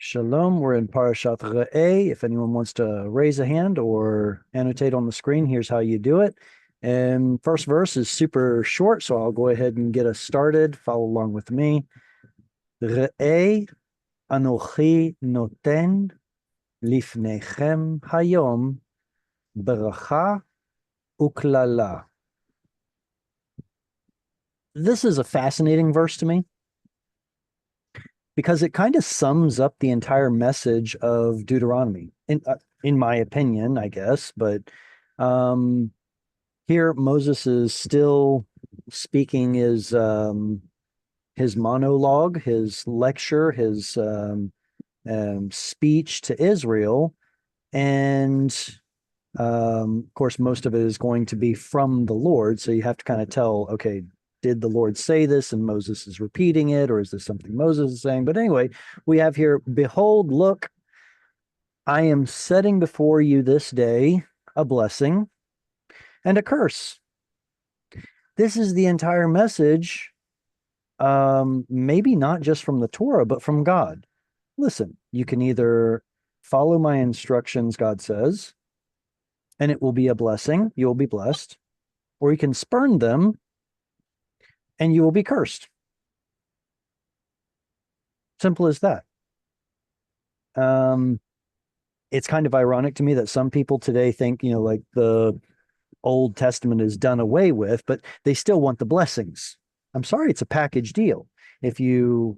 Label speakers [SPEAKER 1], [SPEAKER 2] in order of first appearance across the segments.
[SPEAKER 1] Shalom, we're in Parashat Re'eh. If anyone wants to raise a hand or annotate on the screen, here's how you do it. And first verse is super short, so I'll go ahead and get us started. Follow along with me. Re'eh anochi noten lifnechem hayom beracha uklala. This is a fascinating verse to me because it kind of sums up the entire message of Deuteronomy, in my opinion, I guess. But um, here Moses is still speaking his monologue, his lecture, his speech to Israel, and of course, most of it is going to be from the Lord. So you have to kind of tell, okay, did the Lord say this and Moses is repeating it, or is this something Moses is saying? But anyway, we have here, behold, look, I am setting before you this day a blessing and a curse. This is the entire message, maybe not just from the Torah, but from God. Listen, you can either follow my instructions, God says, and it will be a blessing, you will be blessed, or you can spurn them and you will be cursed. Simple as that. It's kind of ironic to me that some people today think, like the Old Testament is done away with, but they still want the blessings. I'm sorry, it's a package deal. If you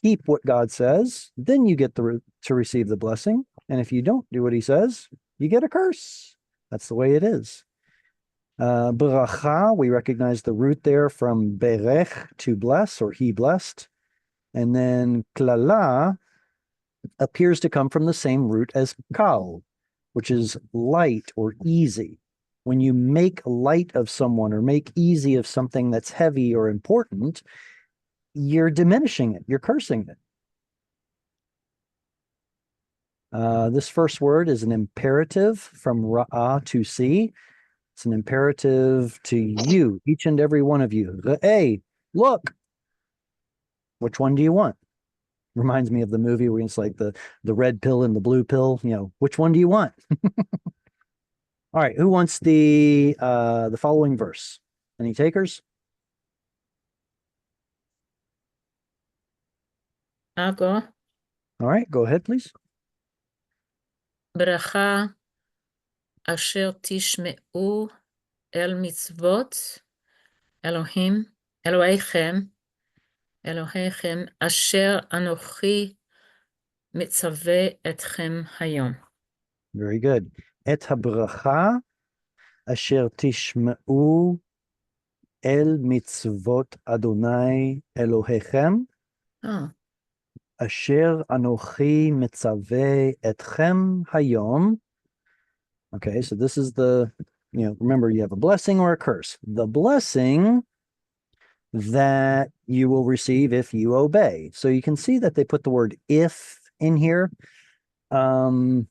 [SPEAKER 1] keep what God says, then you get to receive the blessing. And if you don't do what he says, you get a curse. That's the way it is. Beracha, we recognize the root there from berech, to bless, or he blessed. And then klala appears to come from the same root as kal, which is light or easy. When you make light of someone or make easy of something that's heavy or important, you're diminishing it, you're cursing it. This first word is an imperative from ra'ah, to see. It's an imperative to you, each and every one of you. Hey, look, which one do you want? Reminds me of the movie where it's like the red pill and the blue pill. Which one do you want? All right, who wants the following verse? Any takers?
[SPEAKER 2] I'll go.
[SPEAKER 1] All right, go ahead, please.
[SPEAKER 2] ברכה אשר תשמעו אל מצוות אלוהיכם, אשר אנוכי מצווה אתכם היום.
[SPEAKER 1] Very good. את הברכה אשר תשמעו אל מצוות אדוני אלוהיכם, אשר אנוכי מצווה אתכם היום. Okay, so this is remember, you have a blessing or a curse. The blessing that you will receive if you obey. So you can see that they put the word if in here. I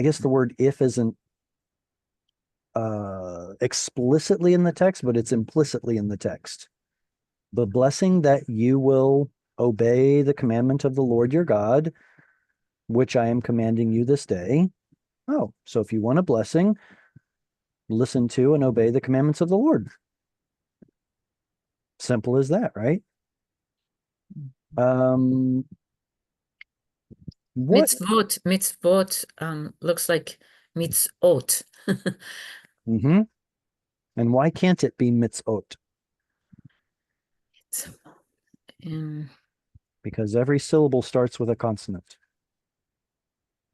[SPEAKER 1] guess the word if isn't explicitly in the text, but it's implicitly in the text. The blessing that you will obey the commandment of the Lord your God, which I am commanding you this day. Oh, so if you want a blessing, listen to and obey the commandments of the Lord. Simple as that, right? What?
[SPEAKER 2] Mitzvot looks like mitzot.
[SPEAKER 1] Mm-hmm. And why can't it be mitzvot? Because every syllable starts with a consonant.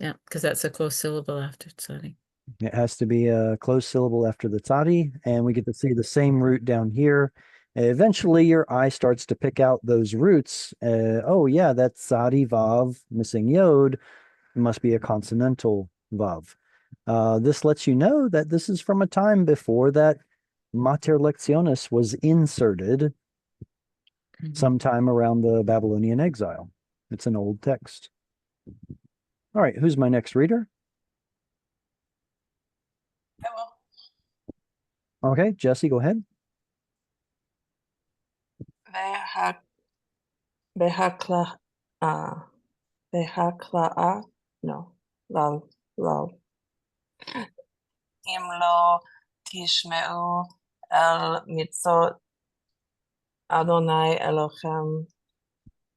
[SPEAKER 2] Yeah, because that's a close syllable after tzadi.
[SPEAKER 1] It has to be a closed syllable after the tzadi, and we get to see the same root down here. Eventually, your eye starts to pick out those roots. Oh, yeah, that's tzadi vav, missing yod. It must be a consonantal vav. This lets you know that this is from a time before that mater lectionis was inserted, sometime around the Babylonian exile. It's an old text. All right, who's my next reader? Okay, Jesse, go ahead.
[SPEAKER 3] והקלעה, no, לא. אם לא תשמעו אל מצות אדוני אלוהיכם,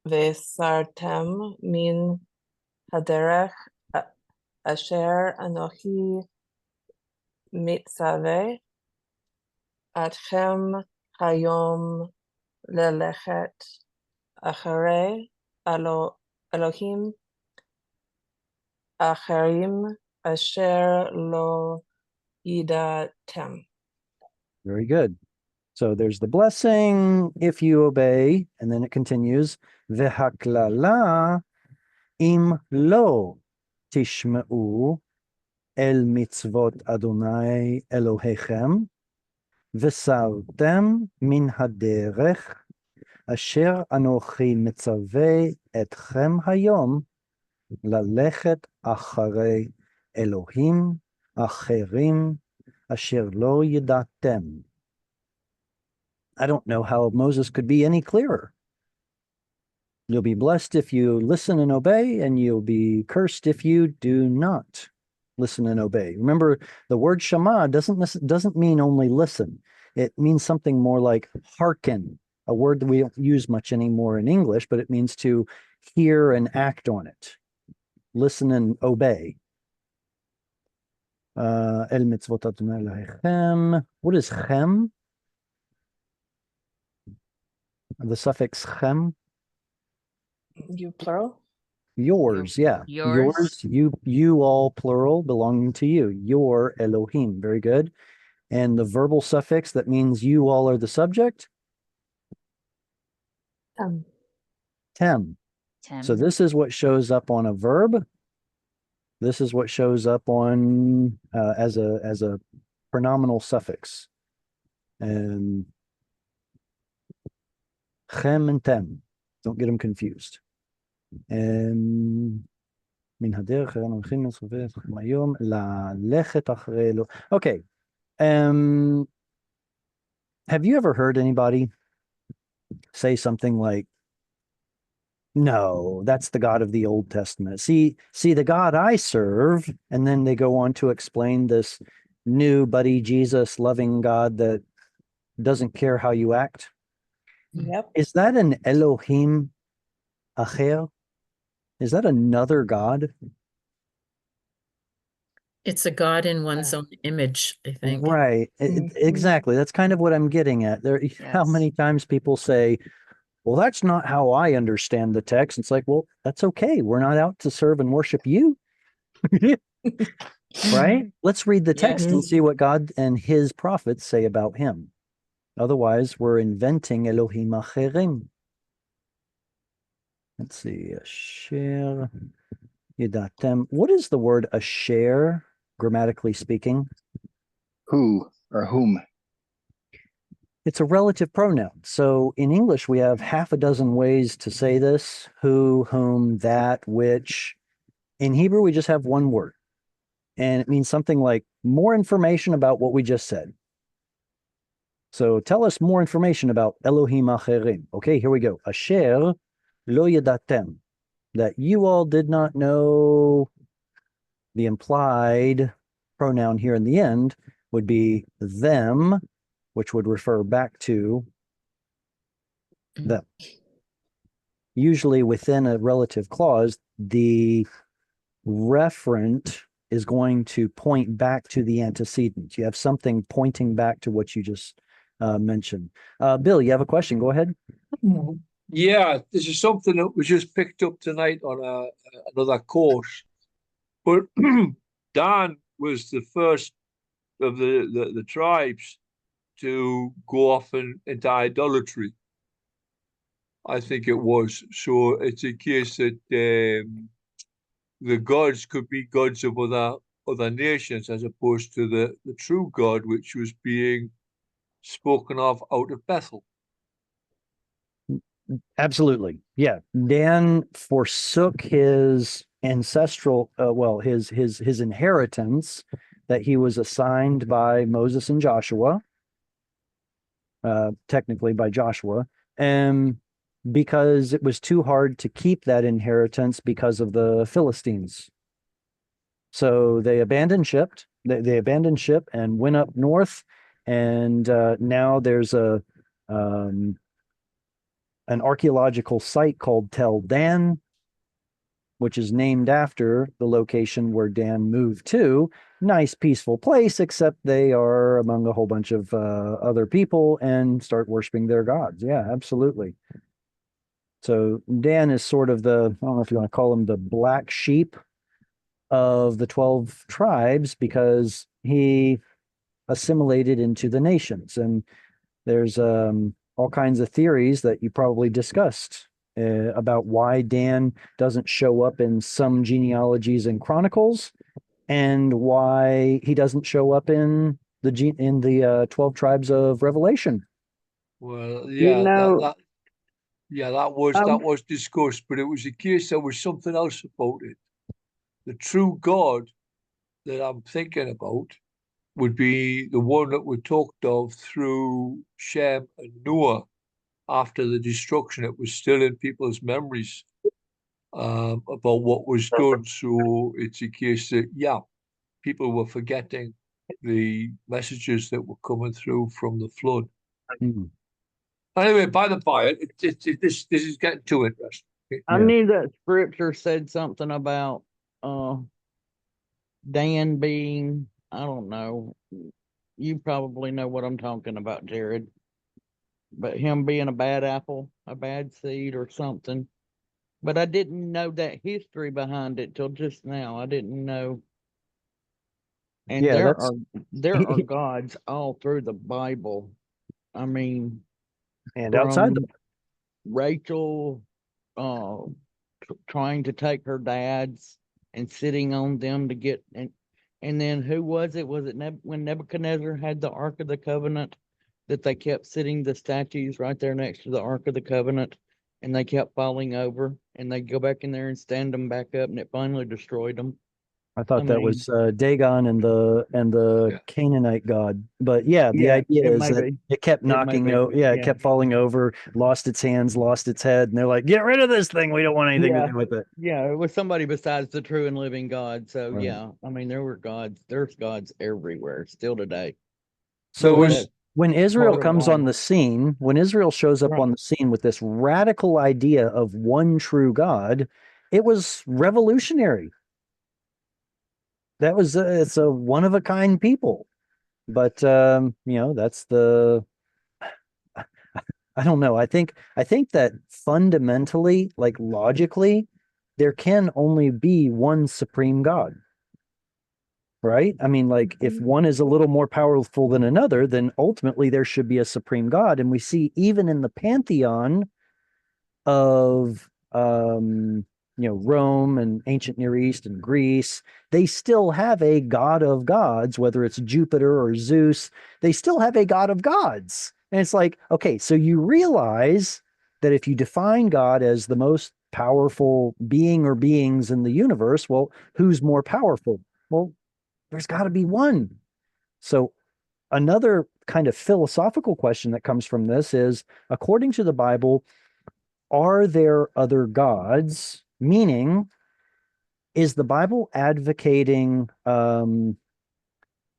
[SPEAKER 3] וסרתם מן הדרך אשר אנוכי מצווה אתכם היום ללכת אחרי אלוהים אחרים אשר לא ידעתם.
[SPEAKER 1] Very good. So there's the blessing if you obey, and then it continues, Vehaklala im lo tishma'u el mitzvot Adonai Elohechem, וסרתם מן הדרך אשר אנוכי מצווה אתכם היום ללכת אחרי אלוהים אחרים אשר לא ידעתם. I don't know how Moses could be any clearer. You'll be blessed if you listen and obey, and you'll be cursed if you do not listen and obey. Remember, the word Shema doesn't mean only listen. It means something more like hearken, a word that we don't use much anymore in English, but it means to hear and act on it. Listen and obey. El mitzvot Adonai Elohechem. What is chem? The suffix chem?
[SPEAKER 3] You plural?
[SPEAKER 1] Yours, yeah.
[SPEAKER 2] Yours.
[SPEAKER 1] You all plural belonging to you. Your Elohim. Very good. And the verbal suffix that means you all are the subject? Tem. So this is what shows up on a verb. This is what shows up on as a pronominal suffix. And chem and tem. Don't get them confused. מן הדרך אנוכי מצווה אתכם היום ללכת אחרי אלוהים. Okay. Have you ever heard anybody say something like, no, that's the God of the Old Testament. See the God I serve, and then they go on to explain this new buddy Jesus loving God that doesn't care how you act?
[SPEAKER 3] Yep.
[SPEAKER 1] Is that an Elohim acher? Is that another God?
[SPEAKER 2] It's a God in one's own image, I think.
[SPEAKER 1] Right. Exactly. That's kind of what I'm getting at. How many times people say, well, that's not how I understand the text. It's like, well, that's okay. We're not out to serve and worship you. Right? Let's read the text and see what God and his prophets say about him. Otherwise, we're inventing Elohim acherim. Let's see. Asher Yedatem. What is the word asher, grammatically speaking?
[SPEAKER 4] Who or whom?
[SPEAKER 1] It's a relative pronoun. So in English, we have half a dozen ways to say this: who, whom, that, which. In Hebrew, we just have one word. And it means something like more information about what we just said. So tell us more information about Elohim acherim. Okay, here we go. Asher lo yedatem. That you all did not know. The implied pronoun here in the end would be them, which would refer back to them. Usually within a relative clause, the referent is going to point back to the antecedent. You have something pointing back to what you just mentioned. Bill, you have a question? Go ahead.
[SPEAKER 5] Yeah, this is something that was just picked up tonight on another course. But Dan was the first of the tribes to go off into idolatry. I think it was. So it's a case that the gods could be gods of other nations as opposed to the true God, which was being spoken of out of Bethel.
[SPEAKER 1] Absolutely. Yeah. Dan forsook his ancestral, his inheritance that he was assigned by Moses and Joshua, technically by Joshua, because it was too hard to keep that inheritance because of the Philistines. So they abandoned ship. They abandoned ship and went up north, and now there's an archaeological site called Tel Dan, which is named after the location where Dan moved to. Nice, peaceful place, except they are among a whole bunch of other people and start worshiping their gods. Yeah, absolutely. So Dan is sort of the, I don't know if you want to call him the black sheep of the 12 tribes, because he assimilated into the nations. And there's all kinds of theories that you probably discussed about why Dan doesn't show up in some genealogies and chronicles, and why he doesn't show up in the 12 tribes of Revelation.
[SPEAKER 5] Well,
[SPEAKER 6] You
[SPEAKER 5] yeah,
[SPEAKER 6] know,
[SPEAKER 5] that
[SPEAKER 6] um,
[SPEAKER 5] was discussed, but it was a case there was something else about it. The true God that I'm thinking about would be the one that we talked of through Shem and Noah after the destruction. It was still in people's memories about what was done. So it's a case that, yeah, people were forgetting the messages that were coming through from the flood.
[SPEAKER 1] Hmm.
[SPEAKER 5] Anyway, by the by, this is getting too interesting.
[SPEAKER 6] I
[SPEAKER 1] Yeah.
[SPEAKER 6] knew that scripture said something about uh Dan being, I don't know, you probably know what I'm talking about, Jared, but him being a bad apple, a bad seed or something. But I didn't know that history behind it till just now. I didn't know. And
[SPEAKER 1] Yeah, that's
[SPEAKER 6] there are gods all through the Bible. I mean,
[SPEAKER 1] and outside
[SPEAKER 6] from Rachel trying to take her dads and sitting on them to get, and then who was it? Was it when Nebuchadnezzar had the Ark of the Covenant, that they kept sitting the statues right there next to the Ark of the Covenant, and they kept falling over, and they go back in there and stand them back up, and it finally destroyed them.
[SPEAKER 1] I thought
[SPEAKER 6] I
[SPEAKER 1] that
[SPEAKER 6] mean,
[SPEAKER 1] was Dagon and the
[SPEAKER 5] Yeah.
[SPEAKER 1] Canaanite god. But yeah, the
[SPEAKER 6] yeah,
[SPEAKER 1] idea
[SPEAKER 6] it
[SPEAKER 1] is
[SPEAKER 6] may
[SPEAKER 1] that
[SPEAKER 6] be.
[SPEAKER 1] it kept
[SPEAKER 6] It may
[SPEAKER 1] knocking
[SPEAKER 6] be.
[SPEAKER 1] out. Yeah, it
[SPEAKER 6] Yeah.
[SPEAKER 1] kept falling over, lost its hands, lost its head, and they're like, "Get rid of this thing. We don't want anything to
[SPEAKER 6] Yeah.
[SPEAKER 1] do with it."
[SPEAKER 6] Yeah, it was somebody besides the true and living God. So
[SPEAKER 1] Right.
[SPEAKER 6] yeah, I mean, there's gods everywhere still today.
[SPEAKER 5] There
[SPEAKER 1] So
[SPEAKER 6] But
[SPEAKER 5] was
[SPEAKER 1] when Israel
[SPEAKER 6] part of
[SPEAKER 1] comes
[SPEAKER 6] why,
[SPEAKER 1] on the scene, when Israel shows up
[SPEAKER 6] right?
[SPEAKER 1] on the scene with this radical idea of one true God, it was revolutionary. That was it's a one of a kind people. But that's the I don't know. I think that fundamentally, like logically, there can only be one supreme God, right? I mean, like if one is a little more powerful than another, then ultimately there should be a supreme God. And we see even in the pantheon of Rome and ancient Near East and Greece, they still have a god of gods, whether it's Jupiter or Zeus, they still have a god of gods. And it's like, okay, so you realize that if you define God as the most powerful being or beings in the universe, well, who's more powerful? Well, there's got to be one. So another kind of philosophical question that comes from this is, according to the Bible, are there other gods? Meaning, is the Bible advocating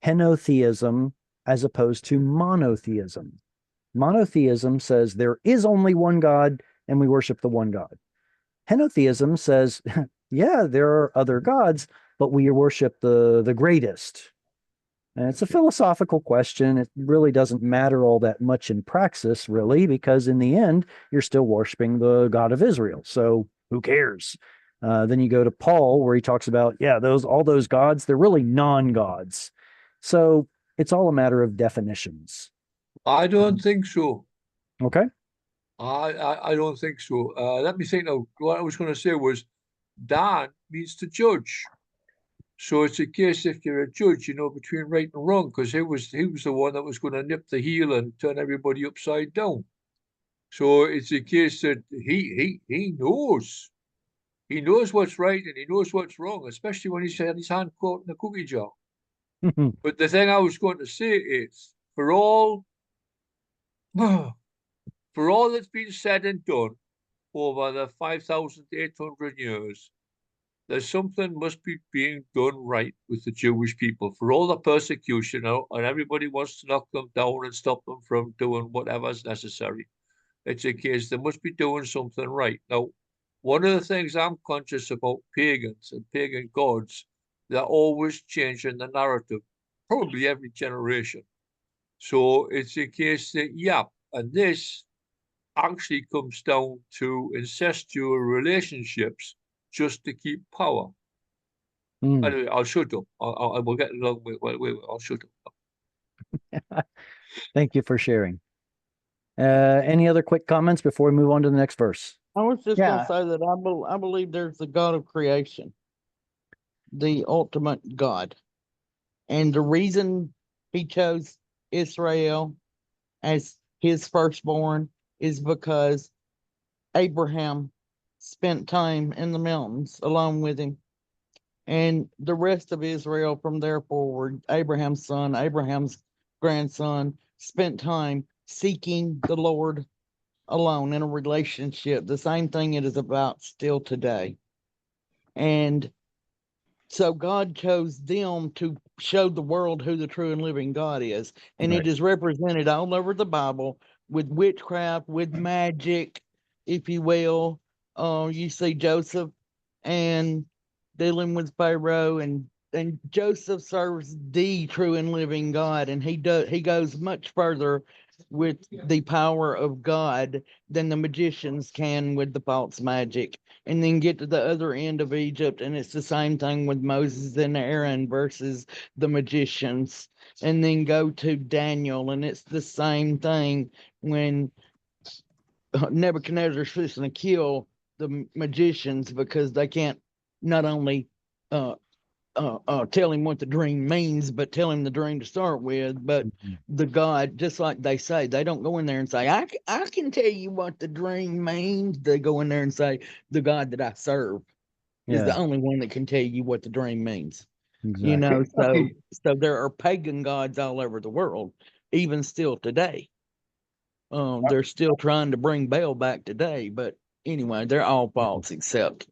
[SPEAKER 1] henotheism as opposed to monotheism? Monotheism says there is only one God and we worship the one God. Henotheism says, yeah, there are other gods, but we worship the greatest. And it's a philosophical question. It really doesn't matter all that much in praxis, really, because in the end, you're still worshiping the God of Israel. So who cares? Then you go to Paul, where he talks about, yeah, all those gods, they're really non-gods. So it's all a matter of definitions.
[SPEAKER 5] I don't think so.
[SPEAKER 1] Okay.
[SPEAKER 5] I don't think so. Let me think now. What I was going to say was Dan means to judge. So it's a case if you're a judge, between right and wrong, because he was the one that was going to nip the heel and turn everybody upside down. So it's a case that he knows what's right and he knows what's wrong, especially when he's had his hand caught in the cookie jar. But the thing I was going to say is, for all that's been said and done, over the 5,800 years, there's something must be being done right with the Jewish people for all the persecution out, and everybody wants to knock them down and stop them from doing whatever's necessary. It's a case they must be doing something right. Now, one of the things I'm conscious about pagans and pagan gods, they're always changing the narrative, probably every generation. So it's a case that, yeah, and this actually comes down to incestual relationships just to keep power.
[SPEAKER 1] Mm.
[SPEAKER 5] Anyway, I'll shut up. I will get along with. Wait, I'll shut up.
[SPEAKER 1] Thank you for sharing. Any other quick comments before we move on to the next verse?
[SPEAKER 6] I was just
[SPEAKER 4] Yeah.
[SPEAKER 6] gonna say that I believe there's the God of creation, the ultimate God. And the reason he chose Israel as his firstborn is because Abraham spent time in the mountains along with him. And the rest of Israel from there forward, Abraham's son, Abraham's grandson, spent time seeking the Lord alone in a relationship. The same thing it is about still today. And so God chose them to show the world who the true and living God is. And
[SPEAKER 1] Right.
[SPEAKER 6] it is represented all over the Bible with witchcraft, with magic, if you will. You see Joseph and dealing with Pharaoh, and Joseph serves the true and living God, and he goes much further with the power of God than the magicians can with the false magic. And then get to the other end of Egypt, and it's the same thing with Moses and Aaron versus the magicians. And then go to Daniel, and it's the same thing when Nebuchadnezzar's fixing to kill the magicians because they can't not only tell him what the dream means, but tell him the dream to start with. But the God, just like they say, they don't go in there and say, I can tell you what the dream means. They go in there and say, the God that I serve is the
[SPEAKER 1] Yeah,
[SPEAKER 6] only one that can tell you what the dream means.
[SPEAKER 1] exactly.
[SPEAKER 6] You know, so
[SPEAKER 4] Okay.
[SPEAKER 6] so there are pagan gods all over the world, even still today. They're still trying to bring Baal back today, but anyway, they're all false except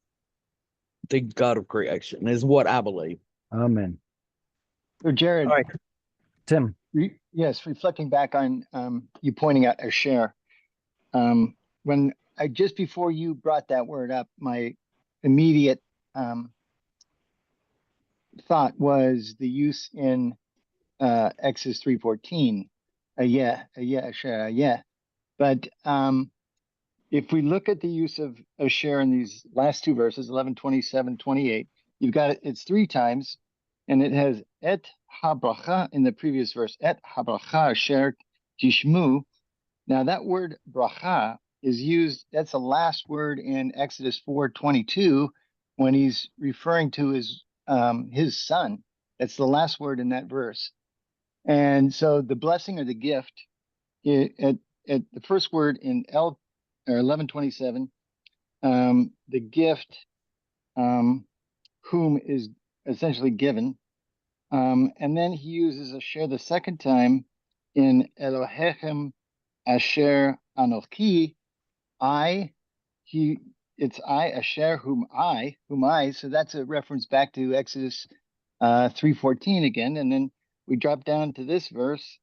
[SPEAKER 6] the God of creation is what I believe.
[SPEAKER 1] Amen.
[SPEAKER 4] So Jared,
[SPEAKER 1] All right, Tim.
[SPEAKER 4] yes, reflecting back on you pointing out Asher, when I just before you brought that word up, my immediate thought was the use in Exodus 3:14, Asher, yeah. But if we look at the use of Asher in these last two verses, 11, 27, 28, you've got it's three times, and it has et habracha in the previous verse, et habracha asher tishmu. Now that word bracha is used, that's the last word in Exodus 4:22 when he's referring to his son. That's the last word in that verse. And so the blessing or the gift, at the first word in 11:27, the gift, whom is essentially given. And then he uses Asher the second time in Elohechem Asher Anochi, it's I, Asher, whom I. So that's a reference back to Exodus 3:14 again. And then we drop down to this verse,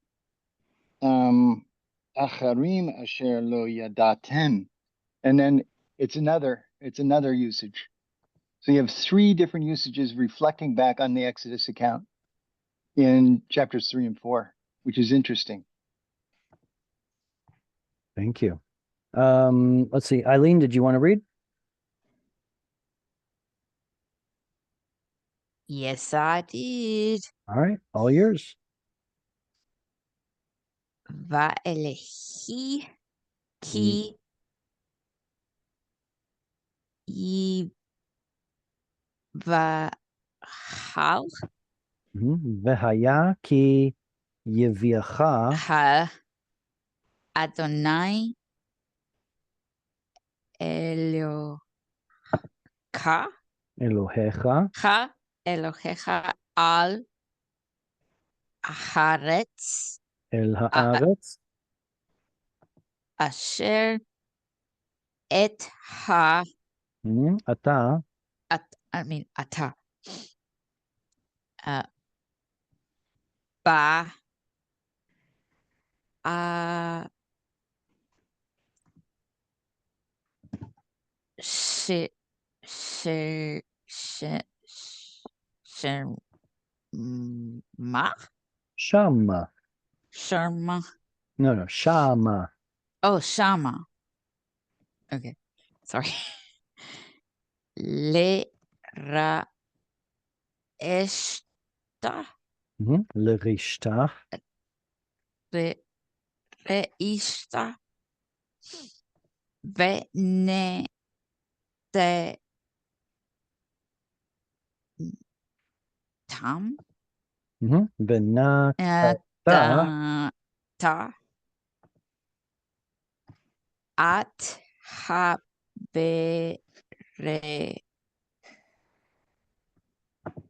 [SPEAKER 4] Acharim Asher lo yadatem. And then it's another usage. So you have three different usages reflecting back on the Exodus account in chapters 3 and 4, which is interesting.
[SPEAKER 1] Thank you. Let's see. Eileen, did you want to read?
[SPEAKER 7] Yes, I did.
[SPEAKER 1] All right, all yours.
[SPEAKER 7] Va'elehi ki yivahal
[SPEAKER 1] Vehaya ki yeviacha
[SPEAKER 7] ha Adonai Eloka
[SPEAKER 1] Elohecha
[SPEAKER 7] ha Elohecha al haaretz
[SPEAKER 1] el haaretz
[SPEAKER 7] asher את ה...
[SPEAKER 1] אתה,
[SPEAKER 7] אתה. ב... ש... ש... ש... ש... מה?
[SPEAKER 1] shama.
[SPEAKER 7] שרמה.
[SPEAKER 1] No, shama.
[SPEAKER 7] Oh, shama. Okay, sorry. לרשתה.
[SPEAKER 1] לרשתה.
[SPEAKER 7] ראישתה. ונתתם.
[SPEAKER 1] ונתתה.
[SPEAKER 7] את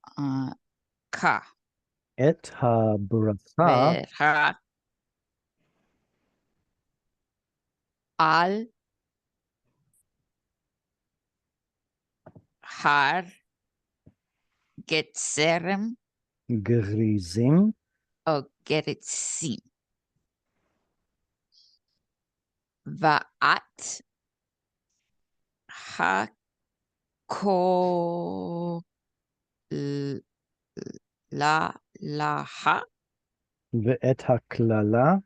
[SPEAKER 7] הברכה.
[SPEAKER 1] את הברכה
[SPEAKER 7] על הר גצרם
[SPEAKER 1] גריזים
[SPEAKER 7] או גרצים. ואת לה
[SPEAKER 1] ואת הקללה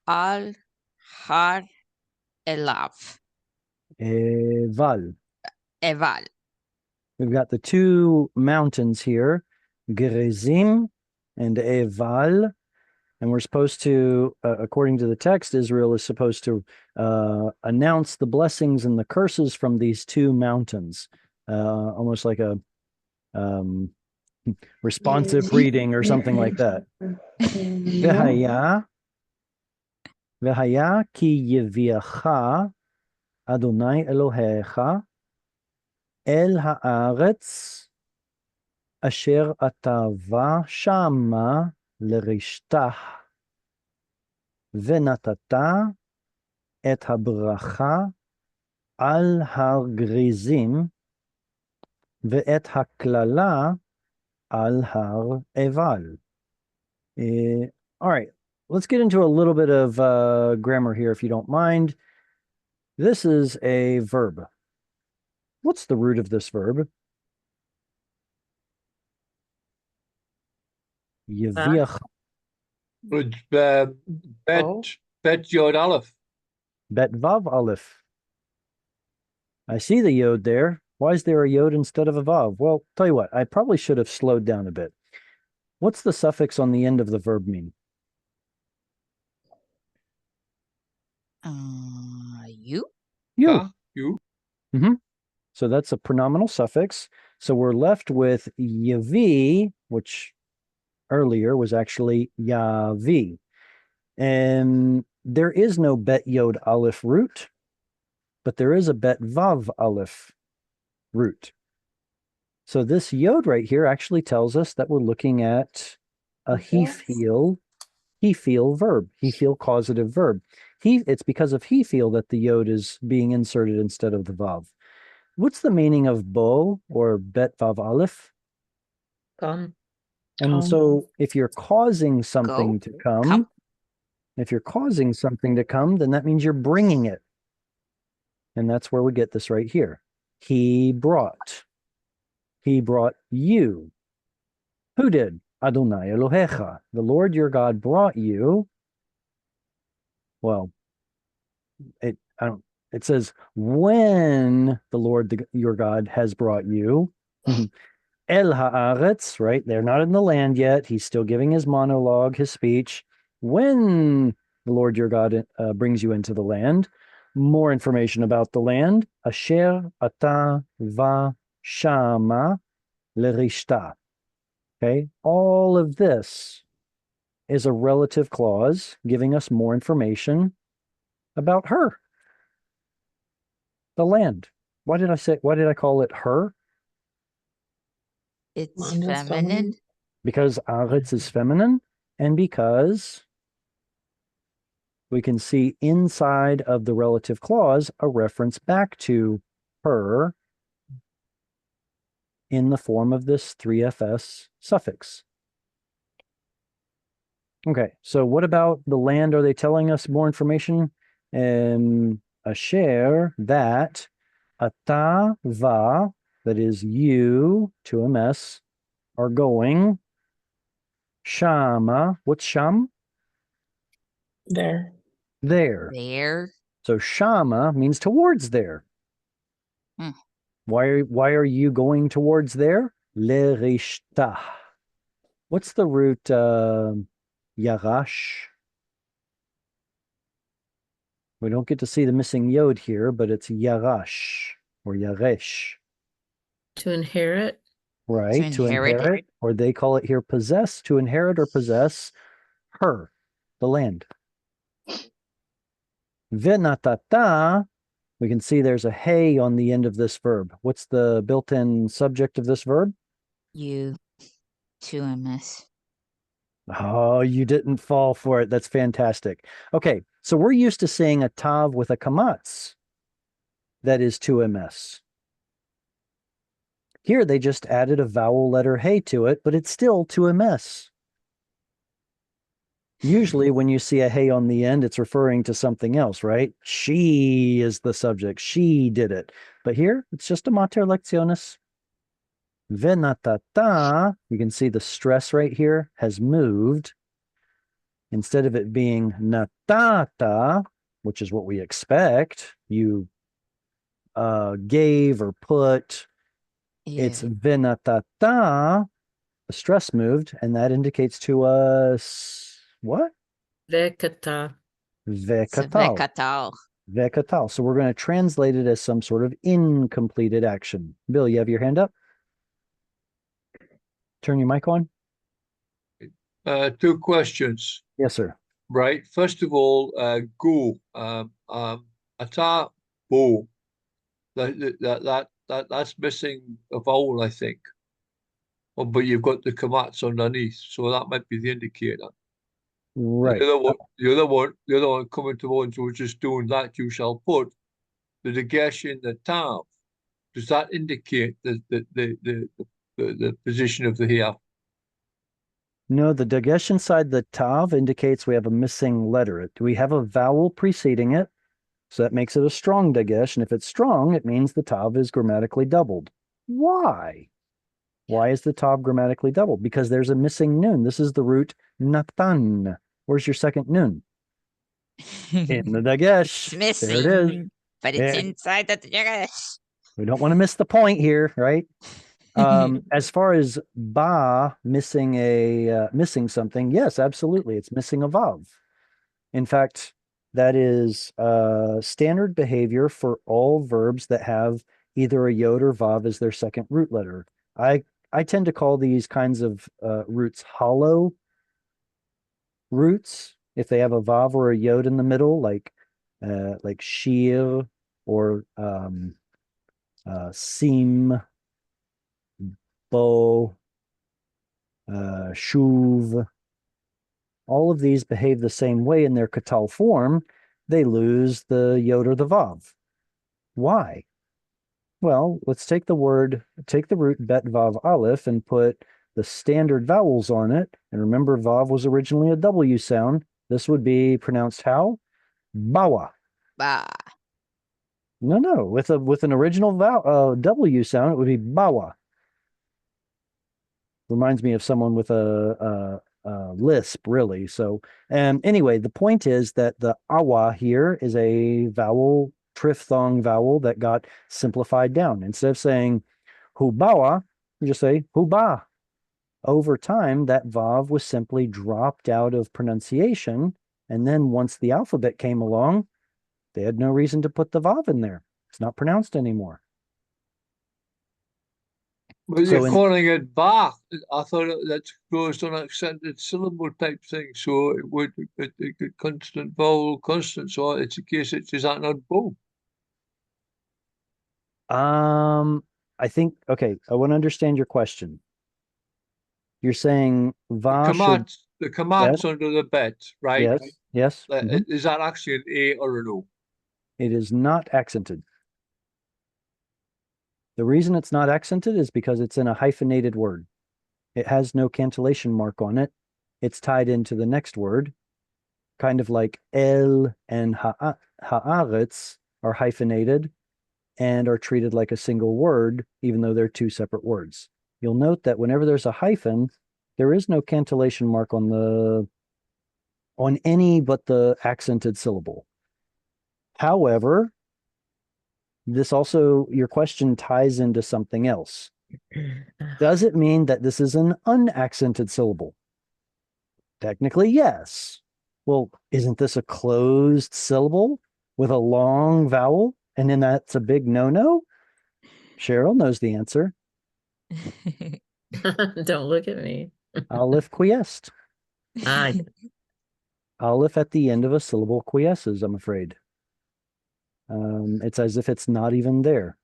[SPEAKER 7] על הר אליו.
[SPEAKER 1] אבל.
[SPEAKER 7] אבל.
[SPEAKER 1] We've got the two mountains here, Gerizim and Eval. And we're supposed to, according to the text, Israel is supposed to announce the blessings and the curses from these two mountains, almost like a responsive reading or something like that. V'haya ki yeviacha Adonai Elohecha el haaretz asher atava shama לרשתה ונתת את הברכה על הר גריזים ואת הקללה על הר עבל. All right, let's get into a little bit of grammar here if you don't mind. This is a verb. What's the root of this verb? Yeviach.
[SPEAKER 5] Bet Yod Aleph.
[SPEAKER 1] Bet Vav Aleph. I see the yod there. Why is there a yod instead of a vav? Well, tell you what, I probably should have slowed down a bit. What's the suffix on the end of the verb mean?
[SPEAKER 7] You?
[SPEAKER 1] You.
[SPEAKER 5] You.
[SPEAKER 1] So that's a pronominal suffix. So we're left with yavi, which earlier was actually yavi. And there is no bet yod aleph root, but there is a bet vav aleph root. So this yod right here actually tells us that we're looking at a he feel verb, he feel causative verb. It's because of he feel that the yod is being inserted instead of the vav. What's the meaning of bo or bet vav aleph?
[SPEAKER 2] Come.
[SPEAKER 1] And so if you're causing something to
[SPEAKER 7] Come.
[SPEAKER 1] if you're causing something to come, then that means you're bringing it. And that's where we get this right here. He brought you. Who did? Adonai Elohecha. The Lord your God brought you. Well, it says when the Lord your God has brought you. El haaretz, right? They're not in the land yet. He's still giving his monologue, his speech. When the Lord your God brings you into the land, more information about the land. Asher ata va shama lerishta. Okay, all of this is a relative clause giving us more information about her, the land. Why did I call it her?
[SPEAKER 7] It's
[SPEAKER 3] Mine is
[SPEAKER 7] feminine.
[SPEAKER 1] Because Aretz is feminine, and because we can see inside of the relative clause a reference back to her in the form of this 3fs suffix. Okay, so what about the land? Are they telling us more information? Asher, that, ata, va, that is you, 2ms, are going. Shama, what's sham?
[SPEAKER 3] There.
[SPEAKER 1] There.
[SPEAKER 7] There.
[SPEAKER 1] So shama means towards there.
[SPEAKER 7] Hmm.
[SPEAKER 1] Why are you going towards there? Lerishta. What's the root yarash? We don't get to see the missing yod here, but it's yarash or yaresh.
[SPEAKER 2] To inherit.
[SPEAKER 1] Right, to
[SPEAKER 7] inherit it.
[SPEAKER 1] inherit, or they call it here possess, to inherit or possess her, the land. Venatata, we can see there's a hey on the end of this verb. What's the built-in subject of this verb?
[SPEAKER 7] You. 2ms.
[SPEAKER 1] Oh, you didn't fall for it. That's fantastic. Okay, so we're used to seeing a tav with a kamatz. That is 2ms. Here they just added a vowel letter hey to it, but it's still 2ms. Usually when you see a hey on the end, it's referring to something else, right? She is the subject. She did it. But here, it's just a mater lectionis. Venatata, you can see the stress right here has moved. Instead of it being natata, which is what we expect, you gave or put, it's
[SPEAKER 7] Yeah.
[SPEAKER 1] venatata, the stress moved, and that indicates to us what?
[SPEAKER 2] Vekata.
[SPEAKER 1] Vekatal.
[SPEAKER 7] Vekatal.
[SPEAKER 1] Vekatal. So we're going to translate it as some sort of incompleted action. Bill, you have your hand up? Turn your mic on.
[SPEAKER 5] Two questions,
[SPEAKER 1] Yes, sir.
[SPEAKER 5] right? First of all, go, ata, bo. That's missing a vowel, I think. Oh, but you've got the kamats underneath, so that might be the indicator. And
[SPEAKER 1] Right.
[SPEAKER 5] the other one coming to ones who are just doing that, you shall put the dagesh in the tav. Does that indicate the position of the here?
[SPEAKER 1] No, the dagesh inside the tav indicates we have a missing letter. Do we have a vowel preceding it? So that makes it a strong dagesh. And if it's strong, it means the tav is grammatically doubled. Why? Why is the tav grammatically doubled? Because there's a missing nun. This is the root natan. Where's your second nun? In the dagesh.
[SPEAKER 7] It's
[SPEAKER 1] There it is.
[SPEAKER 7] missing, but it's
[SPEAKER 1] Yeah.
[SPEAKER 7] inside the dagesh.
[SPEAKER 1] We don't want to miss the point here, right? As far as ba missing missing something, yes, absolutely, it's missing a vav. In fact, that is standard behavior for all verbs that have either a yod or vav as their second root letter. I tend to call these kinds of roots hollow roots if they have a vav or a yod in the middle, like shir or sim, bo, shuv. All of these behave the same way in their katal form. They lose the yod or the vav. Why? Well, let's take the root bet vav aleph and put the standard vowels on it. And remember, vav was originally a W sound. This would be pronounced how? Bawa.
[SPEAKER 7] Bah.
[SPEAKER 1] No. With an original W sound, it would be bawa. Reminds me of someone with a lisp, really. So, anyway, the point is that the awa here is a vowel, triphthong vowel that got simplified down. Instead of saying hubawa, you just say huba. Over time, that vav was simply dropped out of pronunciation. And then once the alphabet came along, they had no reason to put the vav in there. It's not pronounced anymore.
[SPEAKER 5] Well,
[SPEAKER 1] So
[SPEAKER 5] you're calling it ba. I thought that goes on accented syllable type thing, so it would constant vowel constant. So it's a case. Is that not bo?
[SPEAKER 1] I think, okay, I want to understand your question. You're saying va should,
[SPEAKER 5] Kamat. the commands under the bed, right?
[SPEAKER 1] Yes. Yes. Mhm.
[SPEAKER 5] Is that actually an A or an O?
[SPEAKER 1] It is not accented. The reason it's not accented is because it's in a hyphenated word. It has no cantillation mark on it. It's tied into the next word, kind of like el and haaretz are hyphenated and are treated like a single word, even though they're two separate words. You'll note that whenever there's a hyphen, there is no cantillation mark on any but the accented syllable. However, this also, your question ties into something else. Does it mean that this is an unaccented syllable? Technically, yes. Well, isn't this a closed syllable with a long vowel? And then that's a big no-no? Cheryl knows the answer.
[SPEAKER 2] Don't look at me.
[SPEAKER 1] Aleph quiesced.
[SPEAKER 2] Ah,
[SPEAKER 1] Aleph at the end of a syllable quiesces, I'm afraid. It's as if it's not even there.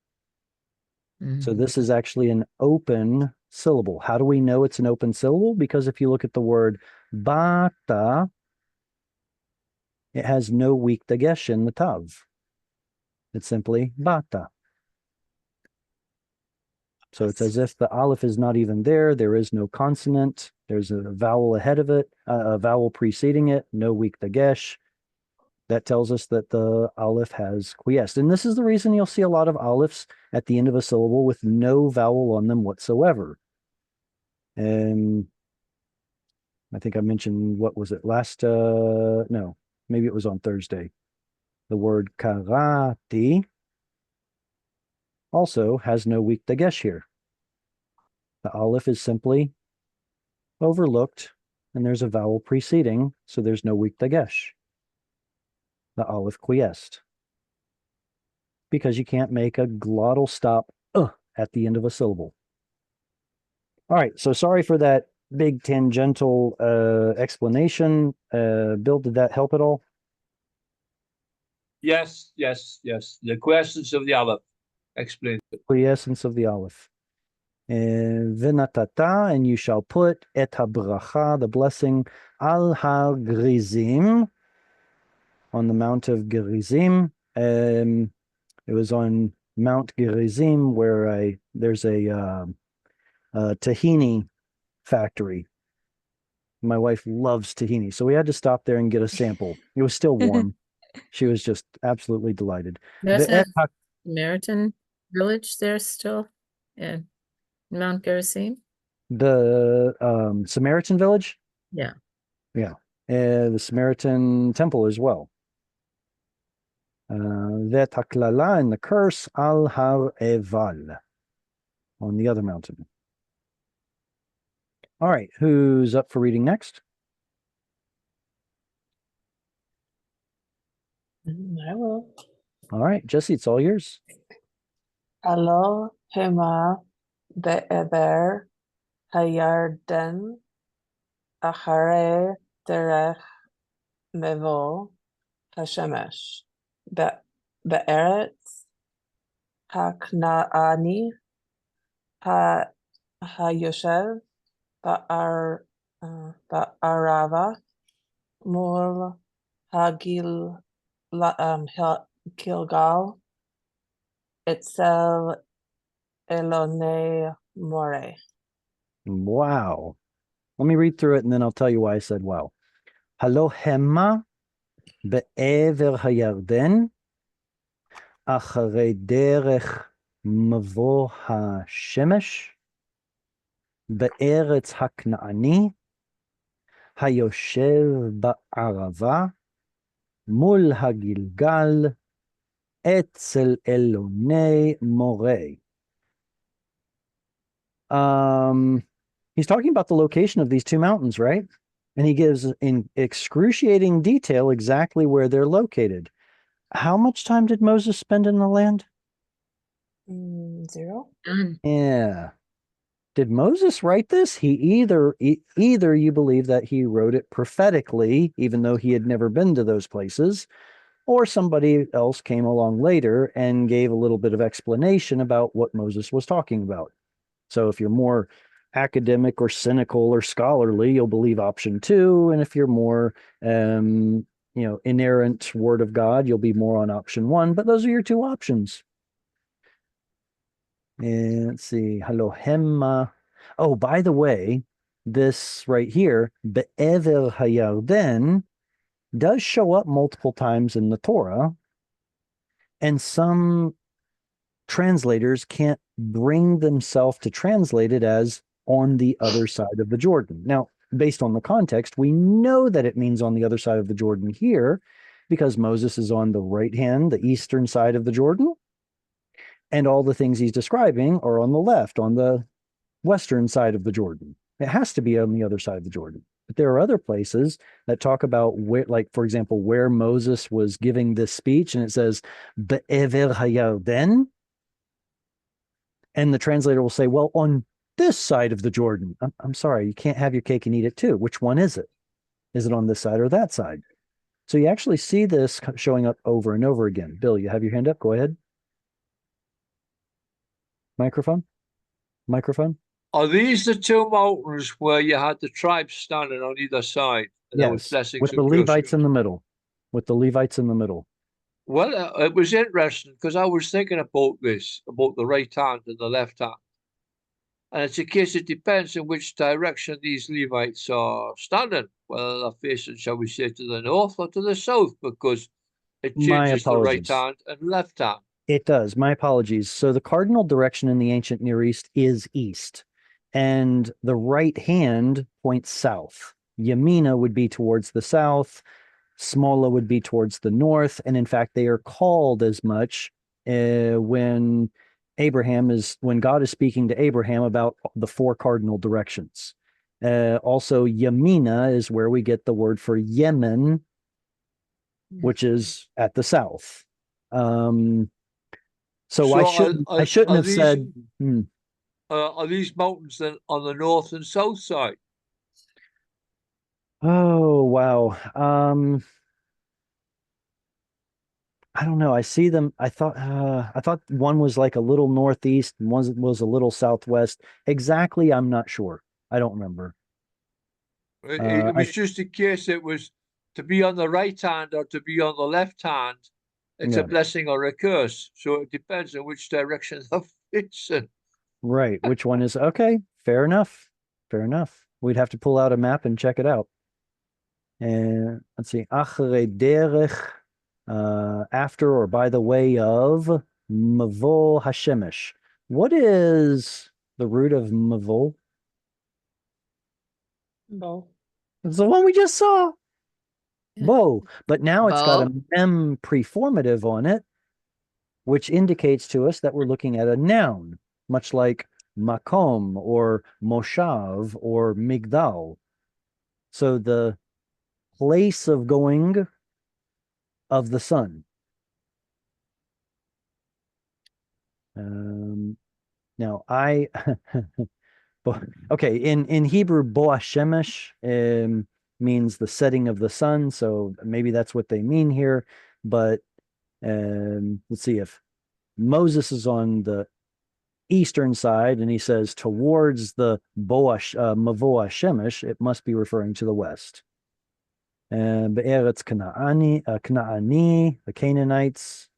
[SPEAKER 1] So this is actually an open syllable. How do we know it's an open syllable? Because if you look at the word bata, it has no weak dagesh in the tav. It's simply bata. So it's as if the aleph is not even there. There is no consonant. There's a vowel ahead of it, a vowel preceding it, no weak dagesh. That tells us that the aleph has quiesced. And this is the reason you'll see a lot of alephs at the end of a syllable with no vowel on them whatsoever. And I think I mentioned, what was it, no, maybe it was on Thursday. The word karate also has no weak dagesh here. The aleph is simply overlooked, and there's a vowel preceding, so there's no weak dagesh. The aleph quiesced. Because you can't make a glottal stop at the end of a syllable. All right, so sorry for that big tangential explanation. Bill, did that help at all?
[SPEAKER 5] Yes. The questions of the Aleph. Explain.
[SPEAKER 1] Quiescence of the aleph. V'natata, and you shall put et habracha, the blessing, al ha-grizim, on the Mount of Gerizim. It was on Mount Gerizim where there's a tahini factory. My wife loves tahini, so we had to stop there and get a sample. It was still warm. She was just absolutely delighted.
[SPEAKER 2] there's
[SPEAKER 1] The
[SPEAKER 2] a Samaritan village there still in Mount Gerizim.
[SPEAKER 1] Samaritan village?
[SPEAKER 2] Yeah.
[SPEAKER 1] Yeah. The Samaritan temple as well. Vet haklala, and the curse al har eval, on the other mountain. All right, who's up for reading next?
[SPEAKER 3] I will.
[SPEAKER 1] All right, Jesse, it's all yours.
[SPEAKER 3] Alo hema be'eber hayarden achare derech mevo hashemesh be'eretz haknaani hayoshev ba'arava mul Gilgal Itzel Elone More.
[SPEAKER 1] Wow. Let me read through it and then I'll tell you why I said wow. Halo hema be'ever hayarden achare derech mavo hashemesh be'eretz haknaani hayoshev ba'arava mul hagilgal etzel elone more. He's talking about the location of these two mountains, right? And he gives in excruciating detail exactly where they're located. How much time did Moses spend in the land?
[SPEAKER 3] 0.
[SPEAKER 1] Yeah. Did Moses write this? He either you believe that he wrote it prophetically, even though he had never been to those places, or somebody else came along later and gave a little bit of explanation about what Moses was talking about. So if you're more academic or cynical or scholarly, you'll believe option 2. And if you're more, inerrant word of God, you'll be more on option 1. But those are your 2 options. And let's see. Halohemma. Oh, by the way, this right here, Be'ever Hayarden, does show up multiple times in the Torah. And some translators can't bring themselves to translate it as on the other side of the Jordan. Now, based on the context, we know that it means on the other side of the Jordan here because Moses is on the right hand, the eastern side of the Jordan, and all the things he's describing are on the left, on the western side of the Jordan. It has to be on the other side of the Jordan. But there are other places that talk about where, like, for example, where Moses was giving this speech, and it says, Be'ever Hayarden. And the translator will say, well, on this side of the Jordan. I'm sorry, you can't have your cake and eat it too. Which one is it? Is it on this side or that side? So you actually see this showing up over and over again. Bill, you have your hand up. Go ahead. Microphone.
[SPEAKER 5] Are these the 2 mountains where you had the tribes standing on either side? And there was
[SPEAKER 1] Yes,
[SPEAKER 5] blessings
[SPEAKER 1] with
[SPEAKER 5] and
[SPEAKER 1] the Levites
[SPEAKER 5] curses?
[SPEAKER 1] in the middle. With the Levites in the middle.
[SPEAKER 5] Well, it was interesting because I was thinking about this, about the right hand and the left hand. And it's a case, it depends in which direction these Levites are standing, whether they're facing, shall we say, to the north or to the south, because it
[SPEAKER 1] My
[SPEAKER 5] changes the right
[SPEAKER 1] apologies.
[SPEAKER 5] hand and left hand.
[SPEAKER 1] It does. My apologies. So the cardinal direction in the ancient Near East is east, and the right hand points south. Yamina would be towards the south. Smola would be towards the north. And in fact, they are called as much when God is speaking to Abraham about the 4 cardinal directions. Also, Yamina is where we get the word for Yemen, which is at the south. So I shouldn't have said.
[SPEAKER 5] Are these mountains then on the north and south side?
[SPEAKER 1] Oh, wow. I don't know. I see them. I thought one was like a little northeast and one was a little southwest. Exactly, I'm not sure. I don't remember.
[SPEAKER 5] It was just in case it was to be on the right hand or to be on the left hand. It's
[SPEAKER 1] Yeah.
[SPEAKER 5] a blessing or a curse. So it depends on which direction they're facing.
[SPEAKER 1] Right. Which one is okay? Fair enough. We'd have to pull out a map and check it out. And let's see. Achere derech, after or by the way of Mavo Hashemesh. What is the root of Mavo?
[SPEAKER 3] Bo.
[SPEAKER 1] It's the one we just saw. Bo. But now it's got a
[SPEAKER 7] Bo.
[SPEAKER 1] mem preformative on it, which indicates to us that we're looking at a noun, much like makom or moshav or migdal. So the place of going of the sun. Now okay, in Hebrew, Bo Hashemesh means the setting of the sun, so maybe that's what they mean here. But let's see, if Moses is on the eastern side and he says towards the Mavo Hashemesh, it must be referring to the west. Be'eretz Kanaani, the Canaanites.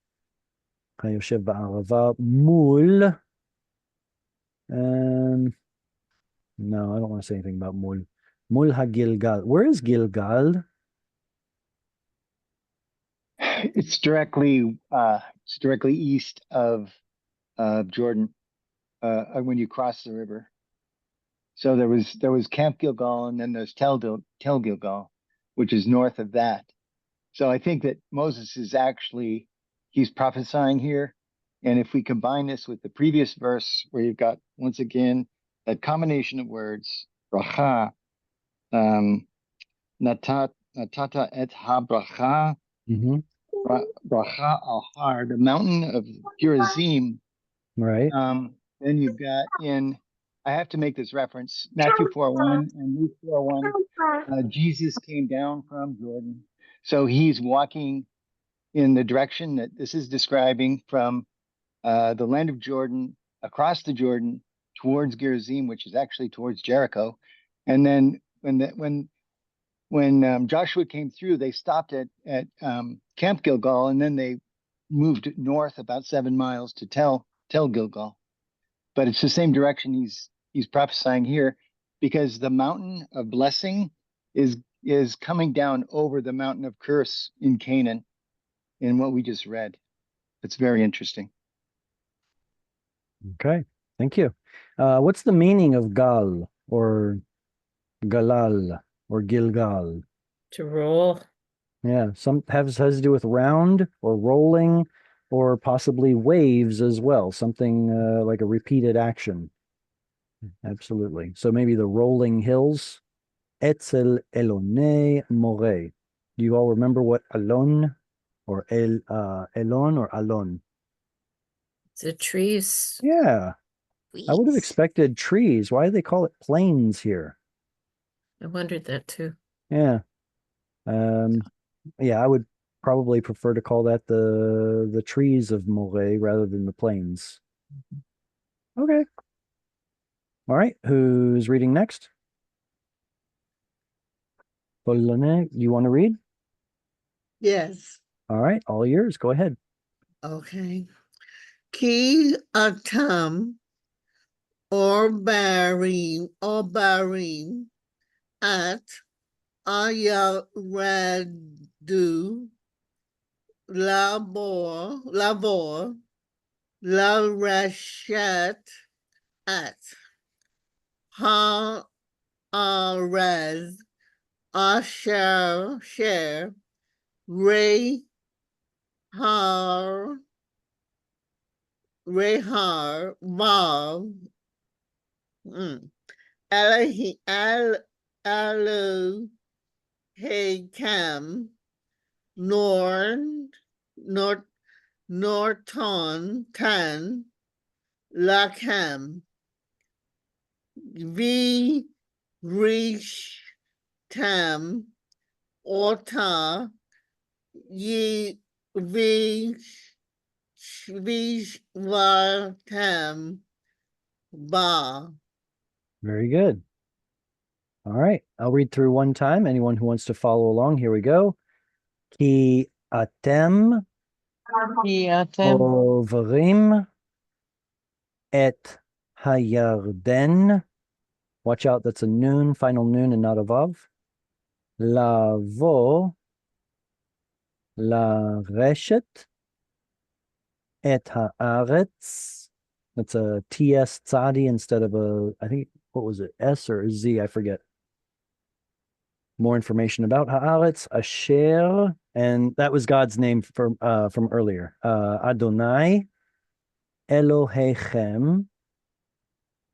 [SPEAKER 1] Hayoshev ba'arava mul. No, I don't want to say anything about mul. Mul ha-Gilgal. Where is Gilgal?
[SPEAKER 4] It's directly east of Jordan when you cross the river. So there was Camp Gilgal, and then there's Tel Gilgal, which is north of that. So I think that Moses is actually, he's prophesying here. And if we combine this with the previous verse where you've got, once again, that combination of words, bracha, natata et ha-bracha, bracha al-har, the mountain of Gerizim.
[SPEAKER 1] Right.
[SPEAKER 4] Then you've got I have to make this reference, Matthew 4:1 and Luke 4:1. Jesus came down from Jordan. So he's walking in the direction that this is describing from the land of Jordan, across the Jordan, towards Gerizim, which is actually towards Jericho. And then when Joshua came through, they stopped at Camp Gilgal, and then they moved north about 7 miles to Tel Gilgal. But it's the same direction he's prophesying here, because the mountain of blessing is coming down over the mountain of curse in Canaan, in what we just read. It's very interesting.
[SPEAKER 1] Okay, thank you. What's the meaning of Gal or Galal or Gilgal?
[SPEAKER 2] To roll.
[SPEAKER 1] Yeah, some has to do with round or rolling or possibly waves as well, something like a repeated action. Absolutely. So maybe the rolling hills. Etzel Elone More. Do you all remember what Alon or Elon or Alon?
[SPEAKER 2] The trees.
[SPEAKER 1] Yeah, I would have
[SPEAKER 7] Weeds.
[SPEAKER 1] expected trees. Why do they call it plains here?
[SPEAKER 2] I wondered that too.
[SPEAKER 1] Yeah. Yeah, I would probably prefer to call that the trees of Moray rather than the plains. Okay. All right. Who's reading next? Polone, you want to read?
[SPEAKER 8] Yes.
[SPEAKER 1] All right, all yours. Go ahead.
[SPEAKER 8] Okay. Ki atam or barim at ayaradu labor la rashat at ha arez asher share Ray Har Rehar Vav Elohi Elu Hekam Norn Norton Tan Lakam V Rish Tam Ota Ye Vishvatam Ba.
[SPEAKER 1] Very good. All right, I'll read through one time. Anyone who wants to follow along, here we go. Ki atem ovrim et hayarden. Watch out, that's a noon, final noon, and not a vav. Lavo la reshet et haaretz. That's a TS tzadi instead of I think, what was it, S or Z? I forget. More information about haaretz, asher, and that was God's name from earlier. Adonai Elohechem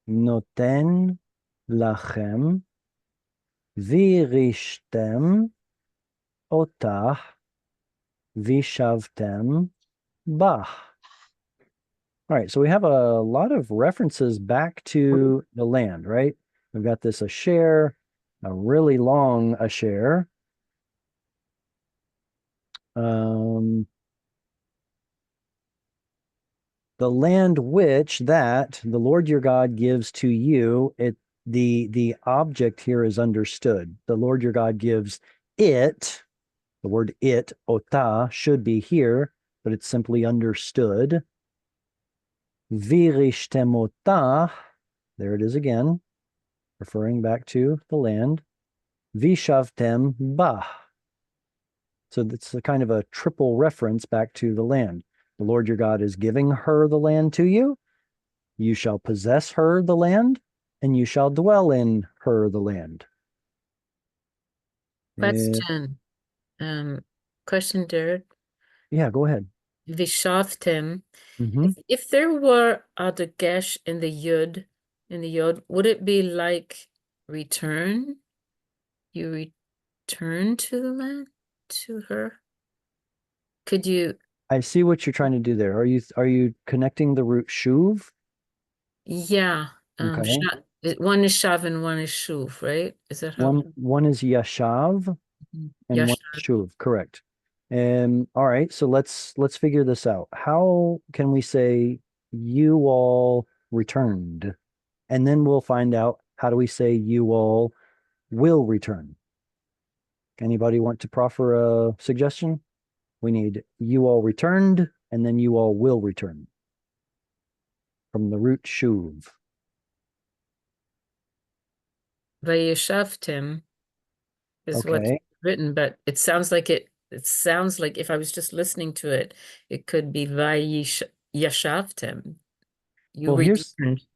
[SPEAKER 1] noten lachem virishtem otah vishavtem bach. All right, so we have a lot of references back to the land, right? We've got this asher, a really long asher. The land which that the Lord your God gives to you, the object here is understood. The Lord your God gives it, the word it, ota, should be here, but it's simply understood. Virishtem otah, there it is again, referring back to the land. Vishavtem bah. So it's a kind of a triple reference back to the land. The Lord your God is giving her the land to you. You shall possess her the land, and you shall dwell in her the land.
[SPEAKER 2] Question. Question, Derek.
[SPEAKER 1] Yeah, go ahead.
[SPEAKER 2] Vishavtim.
[SPEAKER 1] Mhm.
[SPEAKER 2] If there were a dagesh in the yod, would it be like return? You return to the land, to her? Could you?
[SPEAKER 1] I see what you're trying to do there. Are you connecting the root shuv?
[SPEAKER 2] Yeah.
[SPEAKER 1] Okay.
[SPEAKER 2] One is shav and one is shuv, right? Is that how?
[SPEAKER 1] One is yashav and one is
[SPEAKER 2] Yashav.
[SPEAKER 1] shuv, correct. All right, so let's figure this out. How can we say you all returned? And then we'll find out, how do we say you all will return? Anybody want to proffer a suggestion? We need you all returned, and then you all will return. From the root shuv.
[SPEAKER 2] Vayeshavtem is what's
[SPEAKER 1] Okay.
[SPEAKER 2] written, but it sounds like it sounds like if I was just listening to it, it could be Vayeshavtem. You
[SPEAKER 1] Well, here's
[SPEAKER 2] returned.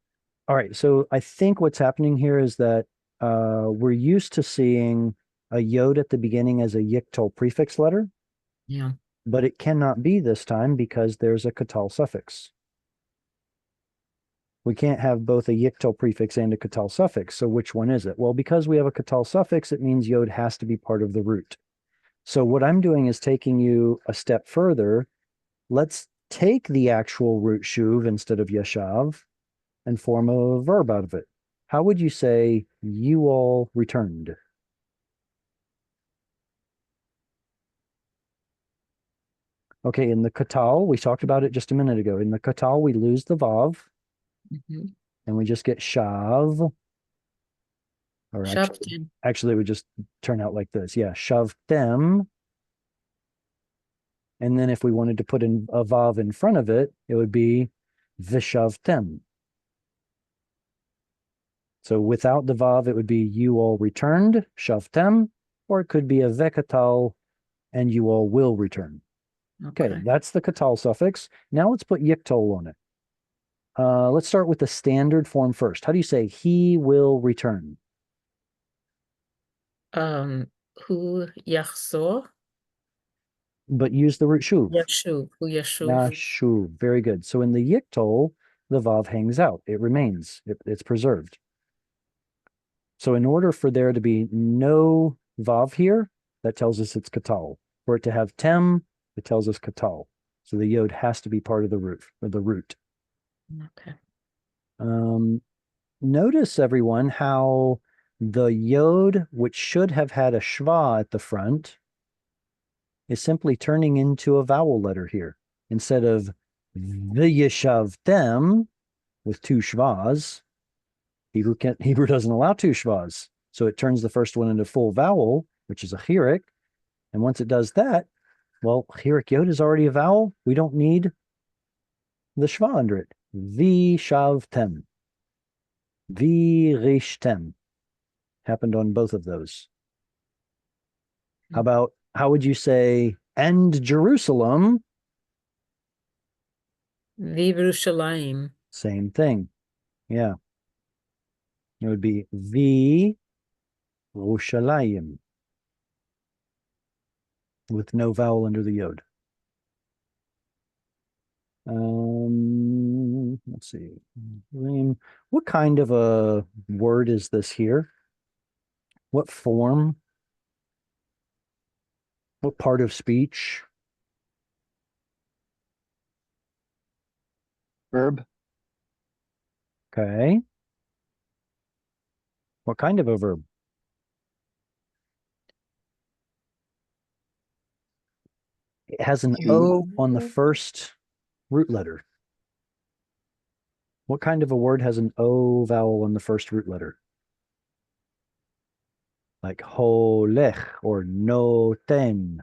[SPEAKER 1] all right. So I think what's happening here is that we're used to seeing a yod at the beginning as a yiktol prefix letter,
[SPEAKER 2] Yeah.
[SPEAKER 1] but it cannot be this time because there's a katal suffix. We can't have both a yiktol prefix and a katal suffix. So which one is it? Well, because we have a katal suffix, it means yod has to be part of the root. So what I'm doing is taking you a step further. Let's take the actual root shuv instead of yeshav and form a verb out of it. How would you say you all returned? Okay, in the katal, we talked about it just a minute ago. In the katal, we lose the vav
[SPEAKER 2] Mhm.
[SPEAKER 1] and we just get shav. Or
[SPEAKER 2] Shavtem.
[SPEAKER 1] actually, it would just turn out like this. Yeah, shavtem. And then if we wanted to put in a vav in front of it, it would be vishavtem. So without the vav, it would be you all returned, shavtem, or it could be a vekatal, and you all will return. Okay, that's the katal suffix. Now let's put yiktol on it. Let's start with the standard form first. How do you say he will return?
[SPEAKER 2] Hu yachzor.
[SPEAKER 1] But use the root shuv.
[SPEAKER 2] Yashuv. Hu yashuv.
[SPEAKER 1] Yashuv. Very good. So in the yiktol, the vav hangs out. It remains. It's preserved. So in order for there to be no vav here, that tells us it's katal. For it to have tem, it tells us katal. So the yod has to be part of the root, or the root.
[SPEAKER 2] Okay.
[SPEAKER 1] Notice, everyone, how the yod, which should have had a shva at the front, is simply turning into a vowel letter here. Instead of v'yeshavtem with two shvas, Hebrew doesn't allow two shvas. So it turns the first one into full vowel, which is a chirik. And once it does that, well, chirik yod is already a vowel. We don't need the shva under it. V'shavtem. V'rishtem. Happened on both of those. How would you say, and Jerusalem?
[SPEAKER 2] V'Yerushalayim.
[SPEAKER 1] Same thing. Yeah. It would be V'Rushalayim with no vowel under the yod. Let's see. What kind of a word is this here? What form? What part of speech?
[SPEAKER 4] Verb.
[SPEAKER 1] Okay. What kind of a verb? It has an O on the first root letter. What kind of a word has an O vowel on the first root letter? Like holech or noten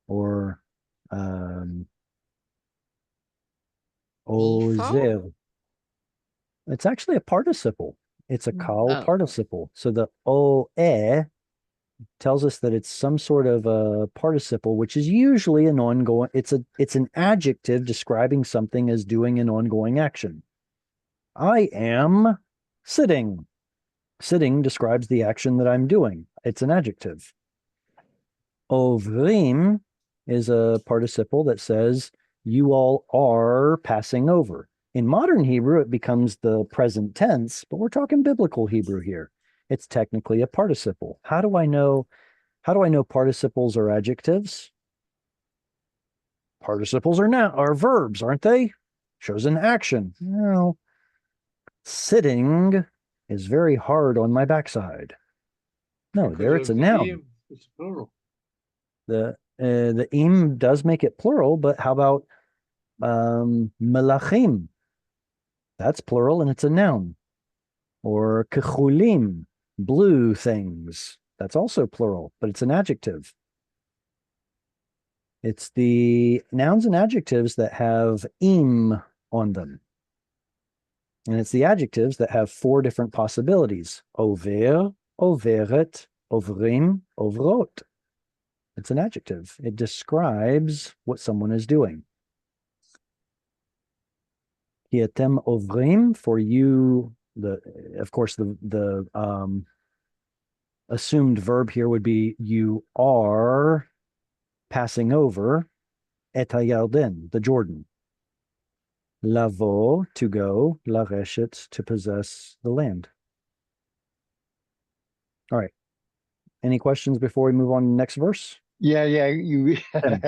[SPEAKER 1] or ozer. It's actually a participle. It's a kal participle. So the oe tells us that it's some sort of a participle, which is usually an ongoing, it's an adjective describing something as doing an ongoing action. I am sitting. Sitting describes the action that I'm doing. It's an adjective. Ovrim is a participle that says you all are passing over. In modern Hebrew, it becomes the present tense, but we're talking biblical Hebrew here. It's technically a participle. How do I know participles are adjectives? Participles are verbs, aren't they? Shows an action. No. Sitting is very hard on my backside. No, there it's a noun.
[SPEAKER 5] It's plural.
[SPEAKER 1] The im does make it plural, but how about melachim? That's plural and it's a noun. Or kechulim, blue things. That's also plural, but it's an adjective. It's the nouns and adjectives that have im on them. And it's the adjectives that have 4 different possibilities. Over, overet, ovrim, overot. It's an adjective. It describes what someone is doing. Kietem ovrim, for you, of course, the assumed verb here would be you are passing over et hayarden, the Jordan. Lavo, to go, lareshet, to possess the land. All right. Any questions before we move on to the next verse?
[SPEAKER 4] Yeah, you.
[SPEAKER 1] Tim.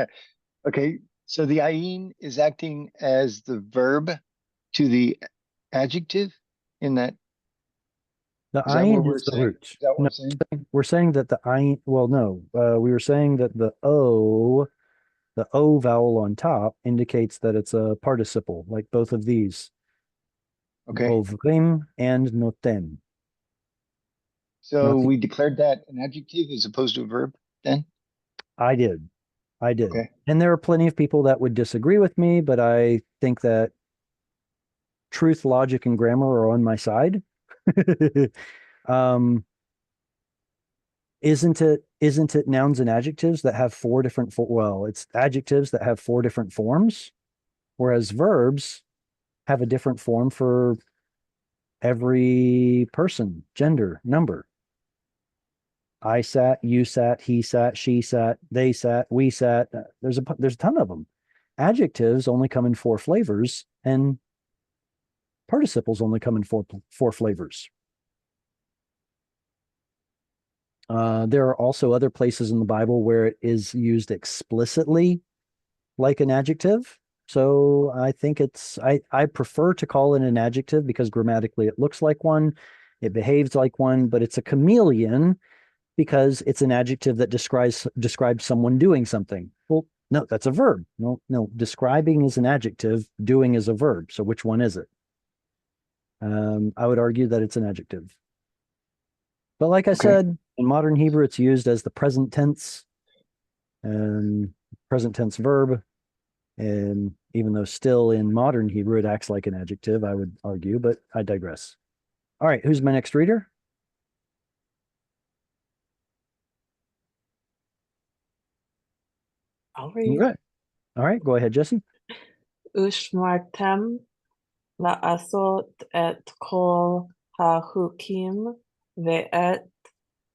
[SPEAKER 4] Okay, so the ayin is acting as the verb to the adjective in that.
[SPEAKER 1] The
[SPEAKER 4] Is that what
[SPEAKER 1] ayin
[SPEAKER 4] we're
[SPEAKER 1] is the
[SPEAKER 4] saying?
[SPEAKER 1] root.
[SPEAKER 4] Is that what
[SPEAKER 1] No,
[SPEAKER 4] we're saying?
[SPEAKER 1] we're saying that the ayin, well, no, we were saying that the O vowel on top indicates that it's a participle, like both of these.
[SPEAKER 4] Okay,
[SPEAKER 1] Ovrim and noten.
[SPEAKER 4] so
[SPEAKER 1] Not the-
[SPEAKER 4] we declared that an adjective as opposed to a verb then?
[SPEAKER 1] I did.
[SPEAKER 4] Okay.
[SPEAKER 1] And there are plenty of people that would disagree with me, but I think that truth, logic, and grammar are on my side. Isn't it nouns and adjectives that have 4 different, well, it's adjectives that have 4 different forms, whereas verbs have a different form for every person, gender, number. I sat, you sat, he sat, she sat, they sat, we sat. There's a ton of them. Adjectives only come in 4 flavors, and participles only come in 4 flavors. There are also other places in the Bible where it is used explicitly like an adjective. So I think I prefer to call it an adjective because grammatically it looks like one, it behaves like one, but it's a chameleon because it's an adjective that describes someone doing something. Well, no, that's a verb. No, describing is an adjective, doing is a verb. So which one is it? I would argue that it's an adjective. But like I said, in modern Hebrew, it's used as the present tense verb. And even though still in modern Hebrew, it acts like an adjective, I would argue, but I digress. All right, who's my next reader?
[SPEAKER 3] I'll read.
[SPEAKER 1] Okay. All right, go ahead, Jesse.
[SPEAKER 3] Ushmartem la'asot et kol hachukim ve'et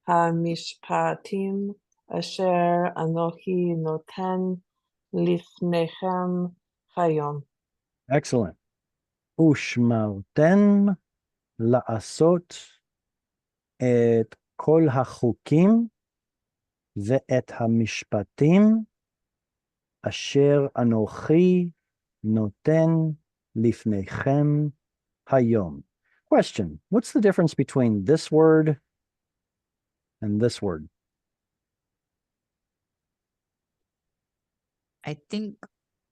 [SPEAKER 3] hamishpatim asher anochi noten lifnechem hayom.
[SPEAKER 1] Excellent. Ushmartem la'asot et kol hachukim ve'et hamishpatim asher anochi noten lifnechem hayom. Question: what's the difference between this word and this word?
[SPEAKER 7] I think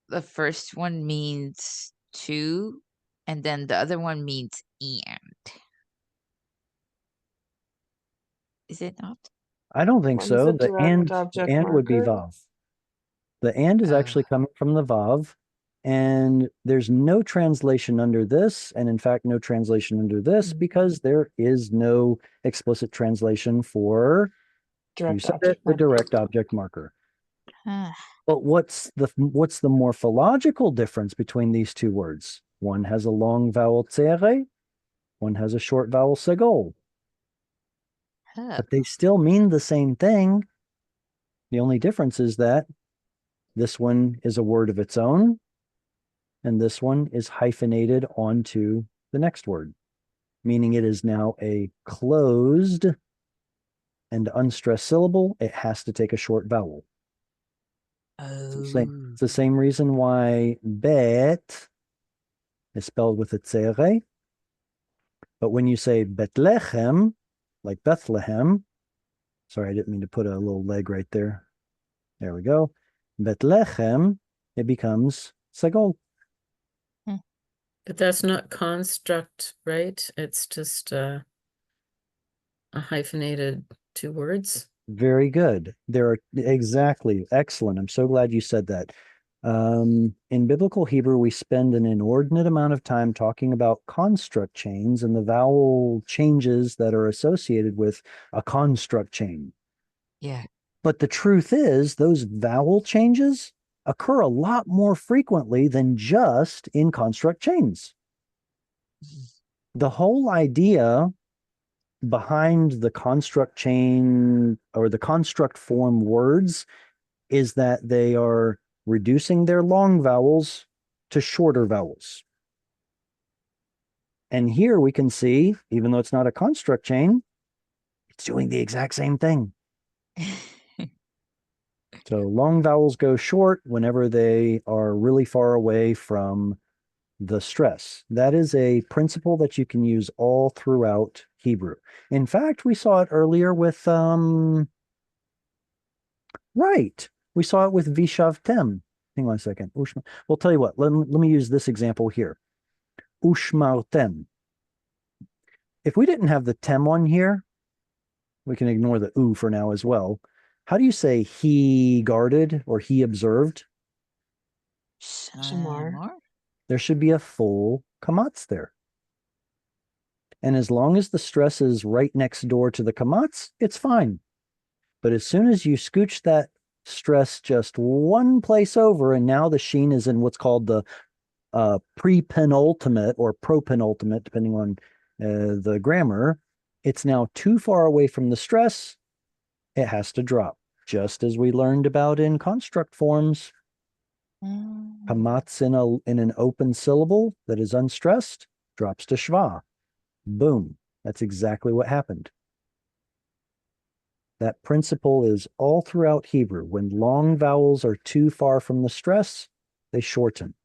[SPEAKER 7] the first one means to, and then the other one means and. Is it not?
[SPEAKER 1] I don't think
[SPEAKER 3] One's
[SPEAKER 1] so.
[SPEAKER 3] a
[SPEAKER 1] The
[SPEAKER 3] direct object
[SPEAKER 1] would be
[SPEAKER 3] marker.
[SPEAKER 1] vav. The and is actually coming from the vav, and there's no translation under this, and in fact, no translation under this because there is no explicit translation for
[SPEAKER 3] Direct
[SPEAKER 1] the
[SPEAKER 3] object marker.
[SPEAKER 1] direct object marker.
[SPEAKER 7] Huh.
[SPEAKER 1] But what's the morphological difference between these two words? One has a long vowel tsere, one has a short vowel segol,
[SPEAKER 7] Huh.
[SPEAKER 1] but they still mean the same thing. The only difference is that this one is a word of its own, and this one is hyphenated onto the next word, meaning it is now a closed and unstressed syllable. It has to take a short vowel. It's the same reason why bet is spelled with a tsere, but when you say Bethlehem, like Bethlehem, sorry, I didn't mean to put a little leg right there. There we go. Bethlehem, it becomes sagol.
[SPEAKER 2] But that's not construct, right? It's just a hyphenated 2 words.
[SPEAKER 1] Very good. There are exactly excellent. I'm so glad you said that. In biblical Hebrew, we spend an inordinate amount of time talking about construct chains and the vowel changes that are associated with a construct chain.
[SPEAKER 7] Yeah.
[SPEAKER 1] But the truth is, those vowel changes occur a lot more frequently than just in construct chains. The whole idea behind the construct chain or the construct form words is that they are reducing their long vowels to shorter vowels. And here we can see, even though it's not a construct chain, it's doing the exact same thing. So long vowels go short whenever they are really far away from the stress. That is a principle that you can use all throughout Hebrew. In fact, we saw it earlier with, right, we saw it with Vishavtem. Hang on a second. Well, tell you what, let me use this example here. Ushmartem. If we didn't have the tem on here, we can ignore the u for now as well. How do you say he guarded or he observed?
[SPEAKER 3] Shamar.
[SPEAKER 1] There should be a full kamatz there. And as long as the stress is right next door to the kamatz, it's fine. But as soon as you scooch that stress just one place over, and now the sheen is in what's called the pre-penultimate or pro-penultimate, depending on the grammar, it's now too far away from the stress. It has to drop, just as we learned about in construct forms. Kamatz in an open syllable that is unstressed drops to shva. Boom. That's exactly what happened. That principle is all throughout Hebrew. When long vowels are too far from the stress, they shorten.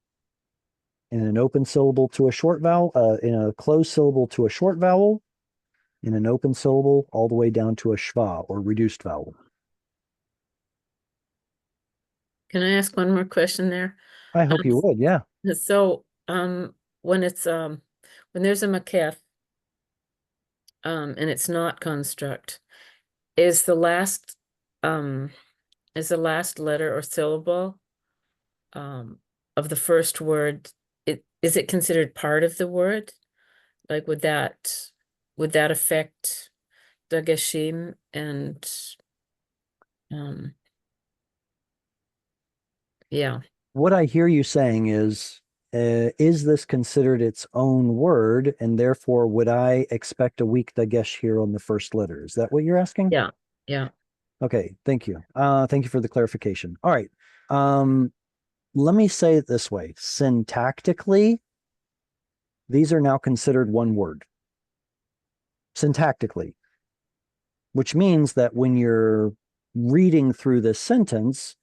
[SPEAKER 1] In an open syllable to a short vowel, in a closed syllable to a short vowel, in an open syllable all the way down to a shva or reduced vowel.
[SPEAKER 2] Can I ask one more question there?
[SPEAKER 1] I hope you would, yeah.
[SPEAKER 2] So, when it's when there's a maketh, and it's not construct, is the last letter or syllable of the first word, is it considered part of the word? Like would that affect the geshim and yeah.
[SPEAKER 1] What I hear you saying is this considered its own word, and therefore would I expect a weak dagesh here on the first letter? Is that what you're asking?
[SPEAKER 2] Yeah. Yeah.
[SPEAKER 1] Okay, thank you. Thank you for the clarification. All right. Let me say it this way. Syntactically, these are now considered one word. Syntactically, which means that when you're reading through this sentence,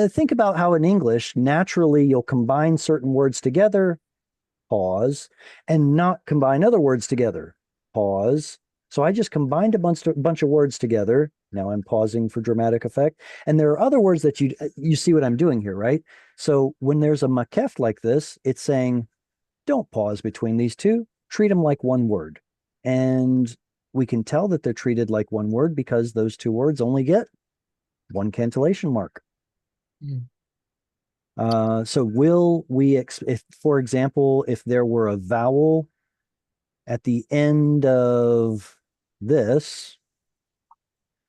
[SPEAKER 1] think about how in English, naturally, you'll combine certain words together, pause, and not combine other words together, pause. So I just combined a bunch of words together. Now I'm pausing for dramatic effect. And there are other words that you see what I'm doing here, right? So when there's a makef like this, it's saying, don't pause between these two, treat them like one word. And we can tell that they're treated like one word because those two words only get one cantillation mark. So will we, if, for example, if there were a vowel at the end of this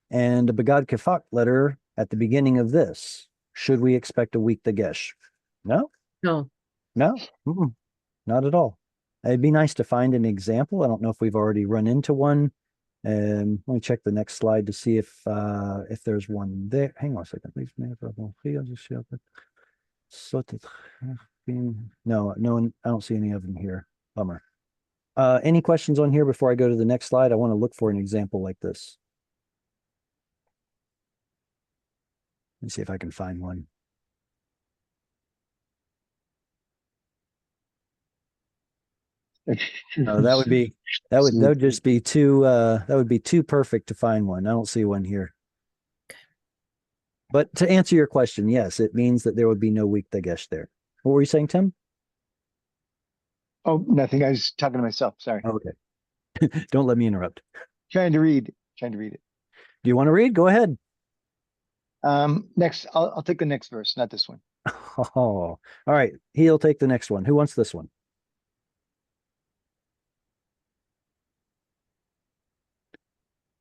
[SPEAKER 1] and a begad kefak letter at the beginning of this, should we expect a weak dagesh? No?
[SPEAKER 2] No.
[SPEAKER 1] No? Not at all. It'd be nice to find an example. I don't know if we've already run into one. Let me check the next slide to see if there's one there. Hang on a second, please. No, I don't see any of them here. Bummer. Any questions on here before I go to the next slide? I want to look for an example like this. Let me see if I can find one. No, that would just be too that would be too perfect to find one. I don't see one here. But to answer your question, yes, it means that there would be no weak dagesh there. What were you saying, Tim?
[SPEAKER 4] Oh, nothing. I was talking to myself. Sorry.
[SPEAKER 1] Okay. Don't let me interrupt.
[SPEAKER 4] Trying to read. Trying to read it.
[SPEAKER 1] Do you want to read? Go ahead.
[SPEAKER 4] Next, I'll take the next verse, not this one.
[SPEAKER 1] Oh, all right. He'll take the next one. Who wants this one?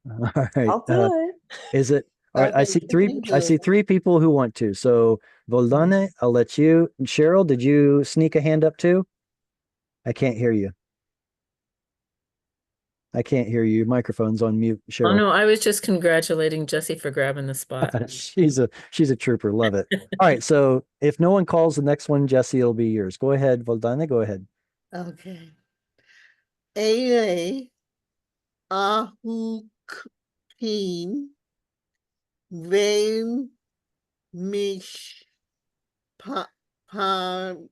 [SPEAKER 1] All right.
[SPEAKER 3] I'll do it.
[SPEAKER 1] Is it all right? I see three. I see
[SPEAKER 8] Okay.
[SPEAKER 1] three people who want to. So Voldane, I'll let you. Cheryl, did you sneak a hand up too? I can't hear you. I can't hear you. Microphone's on mute,
[SPEAKER 2] Oh
[SPEAKER 1] Cheryl.
[SPEAKER 2] no, I was just congratulating Jesse for grabbing the spot.
[SPEAKER 1] She's a trooper. Love it. All right. So if no one calls the next one, Jesse, it'll be yours. Go ahead, Voldane. Go ahead.
[SPEAKER 8] Okay. Ele ahukim vein mish partim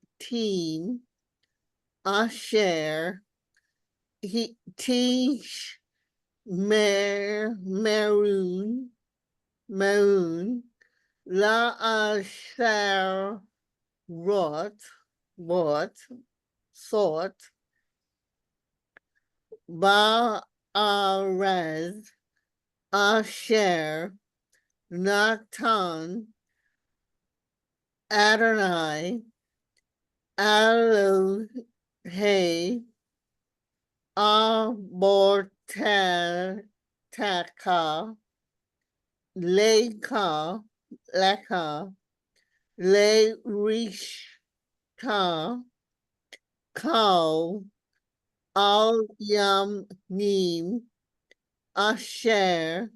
[SPEAKER 8] asher tish maroon la asher rot thought Ba'arez Asher Natan Adonai Elohe Abortaka Leka Lerishka Kal Al Yamnim Asher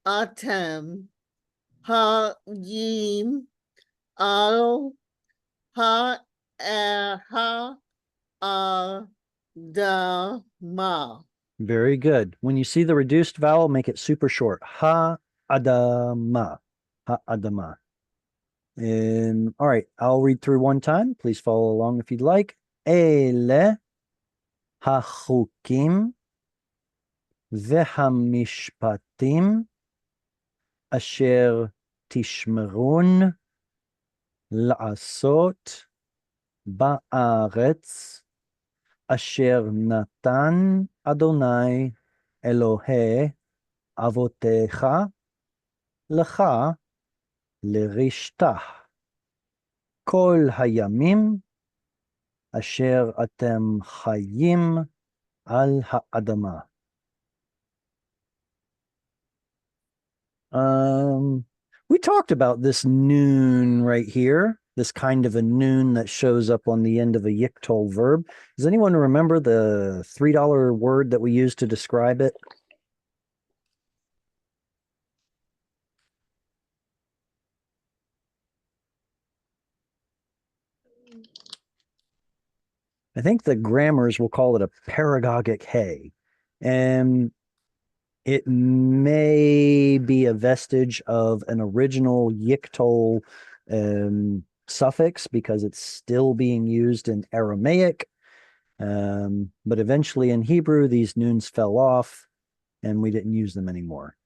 [SPEAKER 8] Atem Ha-Yim Al Ha-Eha Adama.
[SPEAKER 1] Very good. When you see the reduced vowel, make it super short. Ha adama. Ha adama. All right, I'll read through one time. Please follow along if you'd like. Ele hachukim והמשפטים אשר תשמרון לעשות בארץ אשר נתן אדוני אלוהי אבותיך לך לרשתה כל הימים אשר אתם חיים על האדמה. We talked about this noon right here, this kind of a noon that shows up on the end of a yiktol verb. Does anyone remember the $3 word that we used to describe it? I think the grammars will call it a paragogic hay. And it may be a vestige of an original yiktol suffix because it's still being used in Aramaic. But eventually in Hebrew, these noons fell off and we didn't use them anymore.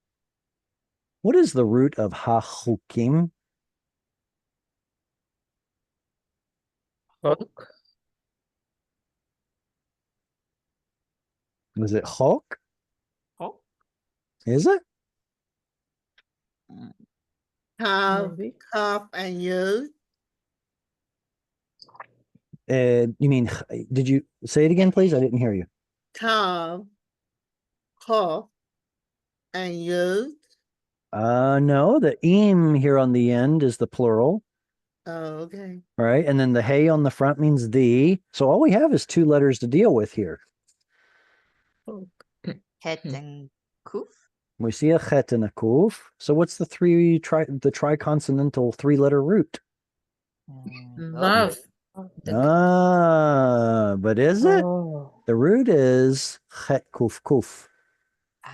[SPEAKER 1] What is the root of ha-chukim?
[SPEAKER 2] Chok.
[SPEAKER 1] Was it chok?
[SPEAKER 2] Chok.
[SPEAKER 1] Is it?
[SPEAKER 8] Tav,
[SPEAKER 2] Maybe.
[SPEAKER 8] Kaf, and Yud.
[SPEAKER 1] You mean, did you say it again, please? I didn't hear you.
[SPEAKER 8] Tav, Kaf, and Yud.
[SPEAKER 1] No, the im here on the end is the plural.
[SPEAKER 8] Oh, okay.
[SPEAKER 1] All right. And then the hey on the front means the. So all we have is two letters to deal with here.
[SPEAKER 2] Chok.
[SPEAKER 7] Het and kuf.
[SPEAKER 1] We see a chet and a kuf. So what's the triconsonantal three-letter root?
[SPEAKER 2] Vav.
[SPEAKER 1] But is it?
[SPEAKER 3] Oh.
[SPEAKER 1] The root is chet kuf kuf.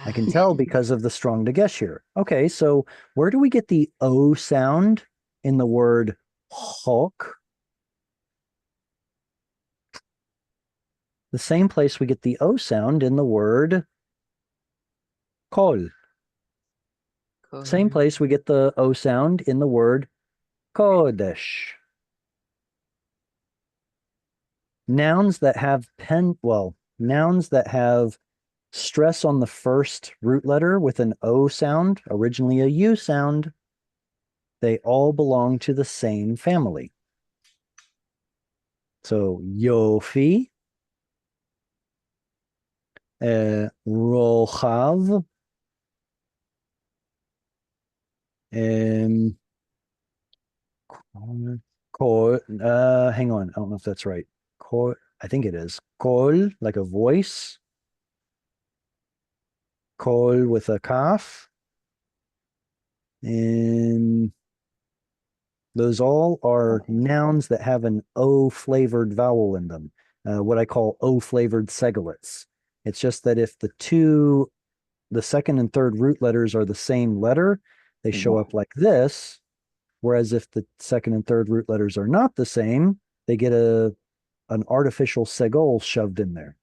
[SPEAKER 1] I can tell because of the strong dagesh here. Okay, so where do we get the O sound in the word chok? The same place we get the O sound in the word kol. Same place we get the O sound in the word kodesh. nouns that have nouns that have stress on the first root letter with an O sound, originally a U sound, they all belong to the same family. So Yofi, Rochav, hang on, I don't know if that's right. I think it is. Kol, like a voice. Kol with a kaf. And those all are nouns that have an O flavored vowel in them, what I call O flavored segolets. It's just that if the second and third root letters are the same letter, they show up like this. Whereas if the second and third root letters are not the same, they get an artificial segol shoved in there.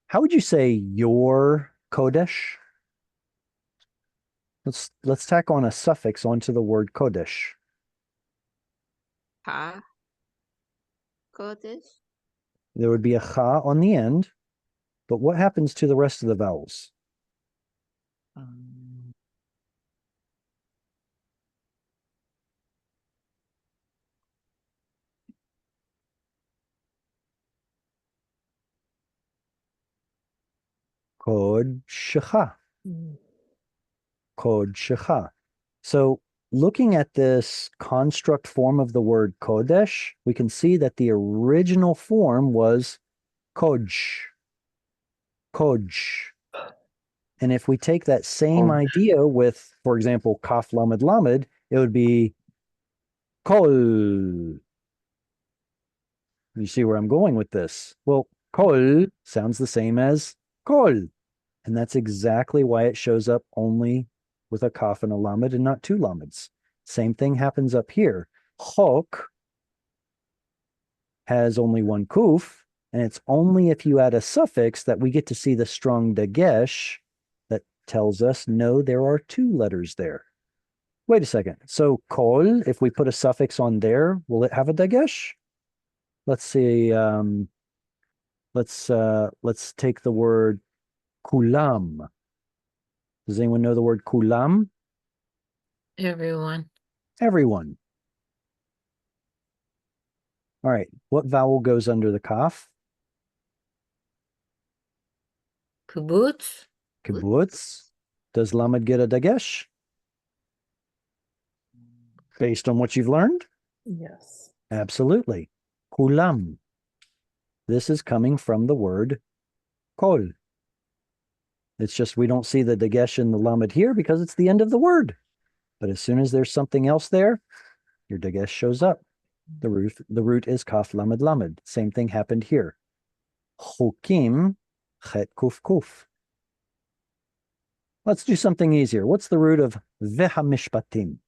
[SPEAKER 1] How would you say your Kodesh? Let's tack on a suffix onto the word Kodesh.
[SPEAKER 7] Ha. Kodesh.
[SPEAKER 1] There would be a cha on the end, but what happens to the rest of the vowels? Kod shecha. Kod shecha. So looking at this construct form of the word Kodesh, we can see that the original form was Kodj. Kodj. And if we take that same idea with, for example, Kaf Lamed Lamed, it would be Kol. You see where I'm going with this? Well, Kol sounds the same as Kol. And that's exactly why it shows up only with a Kaf and a Lamed and not two Lameds. Same thing happens up here. Chok has only one Kuf, and it's only if you add a suffix that we get to see the strong dagesh that tells us, no, there are two letters there. Wait a second. So kol, if we put a suffix on there, will it have a dagesh? Let's see. Let's take the word kulam. Does anyone know the word kulam?
[SPEAKER 2] Everyone.
[SPEAKER 1] Everyone. All right. What vowel goes under the kaf?
[SPEAKER 2] Kibbutz.
[SPEAKER 1] Kibbutz. Does lamed get a dagesh? Based on what you've learned?
[SPEAKER 3] Yes.
[SPEAKER 1] Absolutely. Kulam. This is coming from the word kol. It's just we don't see the dagesh in the lamed here because it's the end of the word. But as soon as there's something else there, your dagesh shows up. The root is kaf lamed lamed. Same thing happened here. Chokim chet kuf kuf. Let's do something easier. What's the root of vehamishpatim?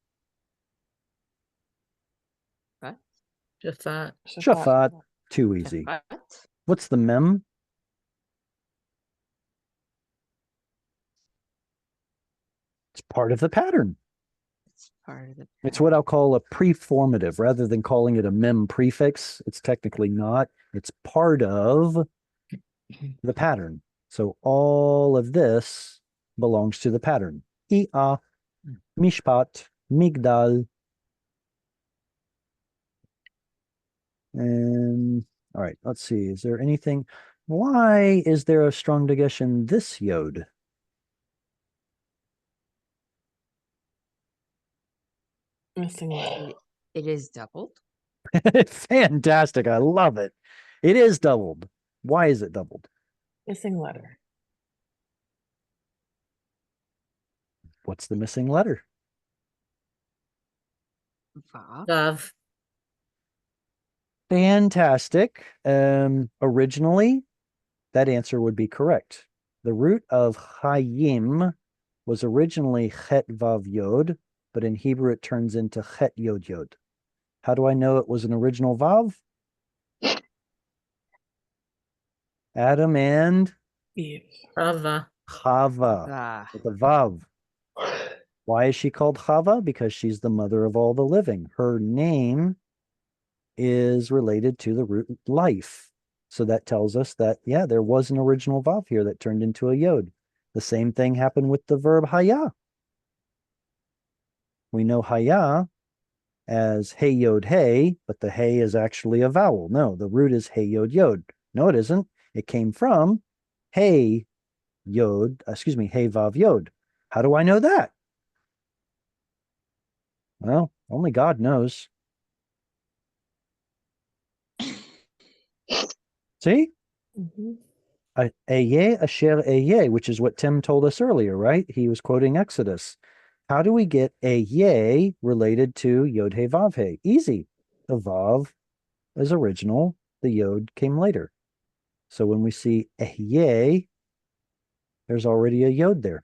[SPEAKER 2] Shafat.
[SPEAKER 1] Shafat. Too easy.
[SPEAKER 7] Shafat.
[SPEAKER 1] What's the mem? It's part of the pattern.
[SPEAKER 7] It's part of the
[SPEAKER 1] It's what I'll call a preformative. Rather than calling it a mem prefix, it's technically not. It's part of the pattern. So all of this belongs to the pattern. Ia, mishpat, migdal. And all right, let's see. Is there anything? Why is there a strong dagesh in this yod?
[SPEAKER 3] Missing letter.
[SPEAKER 7] It is doubled.
[SPEAKER 1] Fantastic. I love it. It is doubled. Why is it doubled?
[SPEAKER 3] Missing letter.
[SPEAKER 1] What's the missing letter?
[SPEAKER 7] Vav.
[SPEAKER 2] Vav.
[SPEAKER 1] Fantastic. Originally, that answer would be correct. The root of Hayim was originally Chet Vav Yod, but in Hebrew it turns into Chet Yod Yod. How do I know it was an original Vav? Adam and
[SPEAKER 3] Eve.
[SPEAKER 2] Rava.
[SPEAKER 1] Chava
[SPEAKER 7] Vav.
[SPEAKER 1] with a Vav. Why is she called Chava? Because she's the mother of all the living. Her name is related to the root life. So that tells us that, yeah, there was an original Vav here that turned into a Yod. The same thing happened with the verb Haya. We know Haya as Hey Yod Hey, but the Hey is actually a vowel. No, the root is Hey Yod Yod. No, it isn't. It came from Hey Yod, Hey Vav Yod. How do I know that? Well, only God knows. See?
[SPEAKER 3] Mhm.
[SPEAKER 1] Eye asher eye, which is what Tim told us earlier, right? He was quoting Exodus. How do we get eye related to Yod He Vav He? Easy. The Vav is original. The Yod came later. So when we see eye, there's already a Yod there.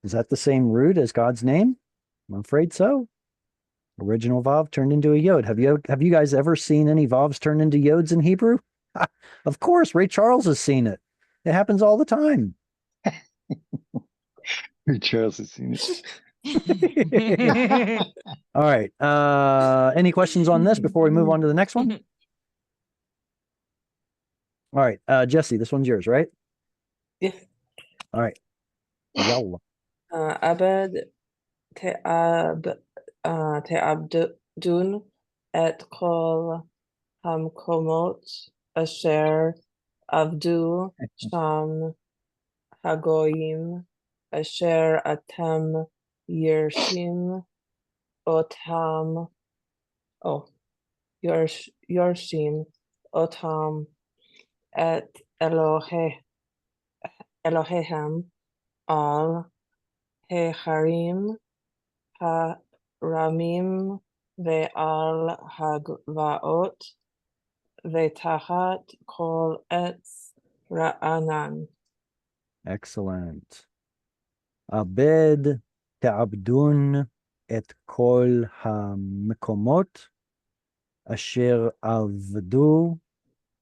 [SPEAKER 1] Is that the same root as God's name? I'm afraid so. Original Vav turned into a Yod. Have you guys ever seen any Vavs turn into Yods in Hebrew? Of course, Ray Charles has seen it. It happens all the time.
[SPEAKER 4] Charles has seen it.
[SPEAKER 1] All right. Any questions on this before we move on to the next one? All right. Jesse, this one's yours, right?
[SPEAKER 3] Yes.
[SPEAKER 1] All right. Yalla.
[SPEAKER 3] Abed te'abdun et kol hamkomot asher avdu sham hagoyim asher atem yershim otam yorshim otam et Elohehem al Hecharim Haramim ve'al Hagvaot ve'tachat kol etz ra'anan.
[SPEAKER 1] Excellent. Abed te'abdun et kol hamkomot asher avdu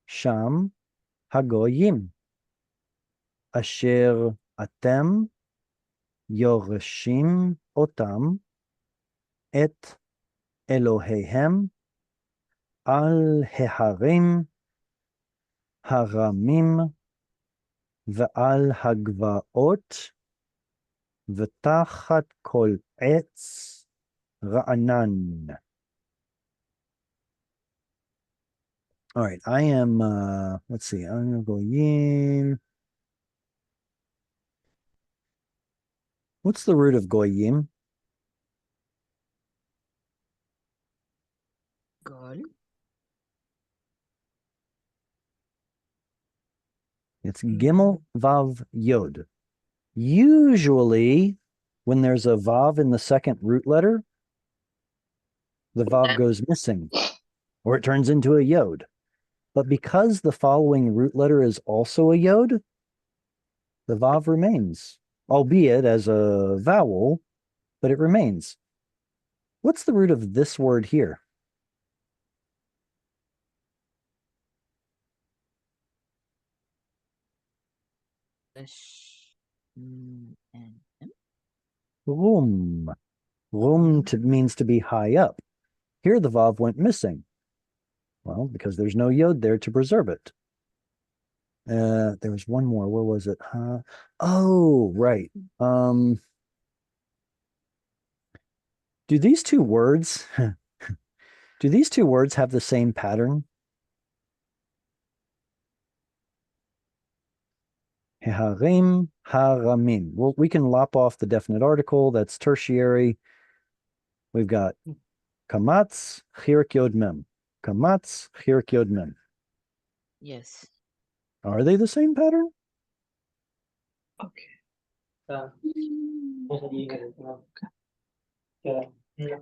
[SPEAKER 1] sham hagoyim asher atem yorshim otam et Elohehem al heharim haramim ve'al hagvaot v'tachat kol etz ra'anan. All right, I am, let's see, I'm going to go yim. What's the root of goyim?
[SPEAKER 7] Gol.
[SPEAKER 1] It's Gimel Vav Yod. Usually, when there's a Vav in the second root letter, the Vav goes missing, or it turns into a Yod. But because the following root letter is also a Yod, the Vav remains, albeit as a vowel, but it remains. What's the root of this word here?
[SPEAKER 7] And M?
[SPEAKER 1] Rum. Rum means to be high up. Here the Vav went missing. Well, because there's no Yod there to preserve it. There was one more. Where was it? Oh, right. Do these two words have the same pattern? Heharim, haramim. Well, we can lop off the definite article. That's tertiary. We've got kamatz, chirik yod mem. Kamatz, chirik yod mem.
[SPEAKER 7] Yes.
[SPEAKER 1] Are they the same pattern?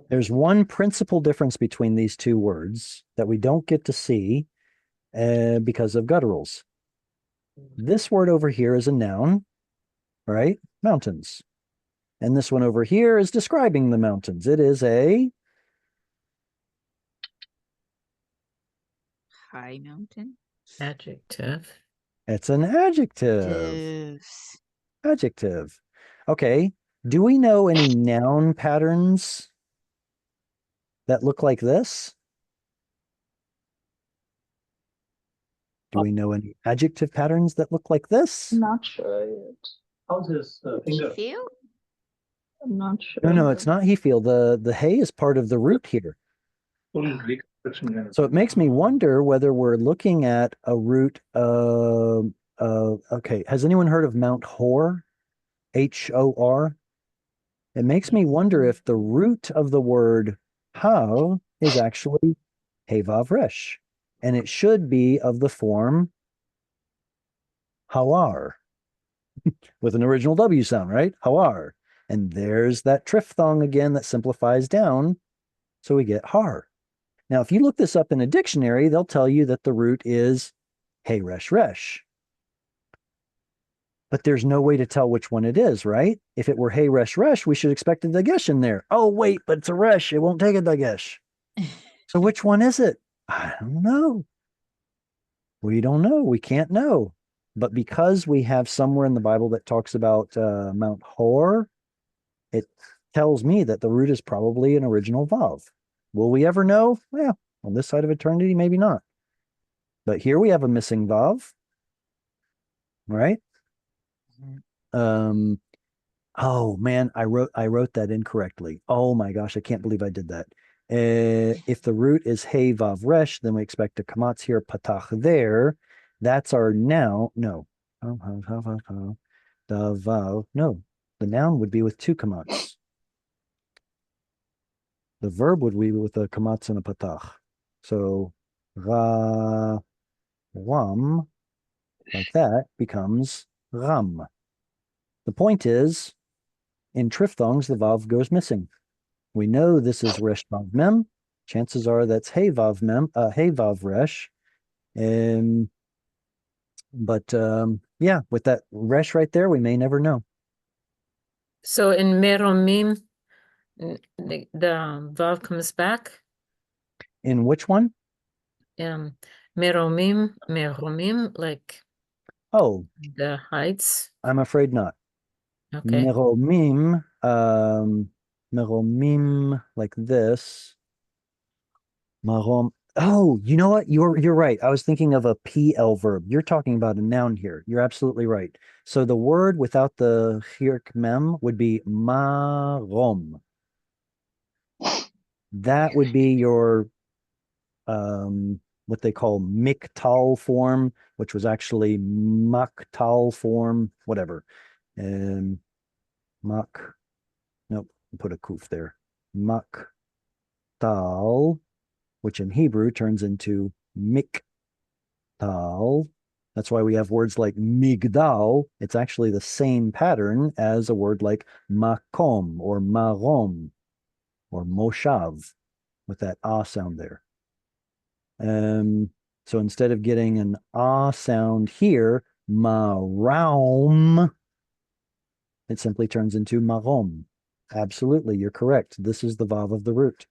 [SPEAKER 1] There's one principal difference between these two words that we don't get to see because of gutturals. This word over here is a noun, right? Mountains. And this one over here is describing the mountains. It is a
[SPEAKER 7] High mountain.
[SPEAKER 2] Adjective.
[SPEAKER 1] it's an adjective.
[SPEAKER 7] Adjectives.
[SPEAKER 1] Adjective. Okay. Do we know any noun patterns that look like this? Do we know any adjective patterns that look like this?
[SPEAKER 3] Not sure yet.
[SPEAKER 9] How's his
[SPEAKER 7] You
[SPEAKER 9] finger?
[SPEAKER 7] feel?
[SPEAKER 3] I'm not sure.
[SPEAKER 1] No, it's not he feel. The hay is part of the root here.
[SPEAKER 9] Full reconstruction.
[SPEAKER 1] So it makes me wonder whether we're looking at a root okay. Has anyone heard of Mount Hor? Hor? It makes me wonder if the root of the word hav is actually hevav resh, and it should be of the form hawar with an original W sound, right? Hawar. And there's that triphthong again that simplifies down, so we get har. Now, if you look this up in a dictionary, they'll tell you that the root is hey resh resh. But there's no way to tell which one it is, right? If it were hey resh resh, we should expect a dagesh in there. Oh, wait, but it's a resh. It won't take a dagesh. So which one is it? I don't know. We don't know. We can't know. But because we have somewhere in the Bible that talks about Mount Hor, it tells me that the root is probably an original vav. Will we ever know? Well, on this side of eternity, maybe not. But here we have a missing vav, right? Oh man, I wrote that incorrectly. Oh my gosh, I can't believe I did that. If the root is hey vav resh, then we expect a kamatz here, patach there. That's our noun. No. The vav. No. The noun would be with two kamatz. The verb would be with a kamatz and a patach. So ra ram, like that, becomes ram. The point is, in triphthongs, the vav goes missing. We know this is resh vav mem. Chances are that's hey vav mem, hey vav resh. But yeah, with that resh right there, we may never know.
[SPEAKER 2] So in meromim, the vav comes back.
[SPEAKER 1] In which one?
[SPEAKER 2] Meromim, like
[SPEAKER 1] Oh,
[SPEAKER 2] the heights.
[SPEAKER 1] I'm afraid not.
[SPEAKER 2] Okay.
[SPEAKER 1] Meromim, meromim, like this. Marom. Oh, you know what? You're right. I was thinking of a PL verb. You're talking about a noun here. You're absolutely right. So the word without the hirk mem would be marom. That would be your what they call miktal form, which was actually maktal form, whatever. Mak. Nope. Put a kuf there. Maktal, which in Hebrew turns into miktal. That's why we have words like migdal. It's actually the same pattern as a word like makom or marom or moshav with that ah sound there. So instead of getting an ah sound here, marom, it simply turns into marom. Absolutely, you're correct. This is the vav of the root.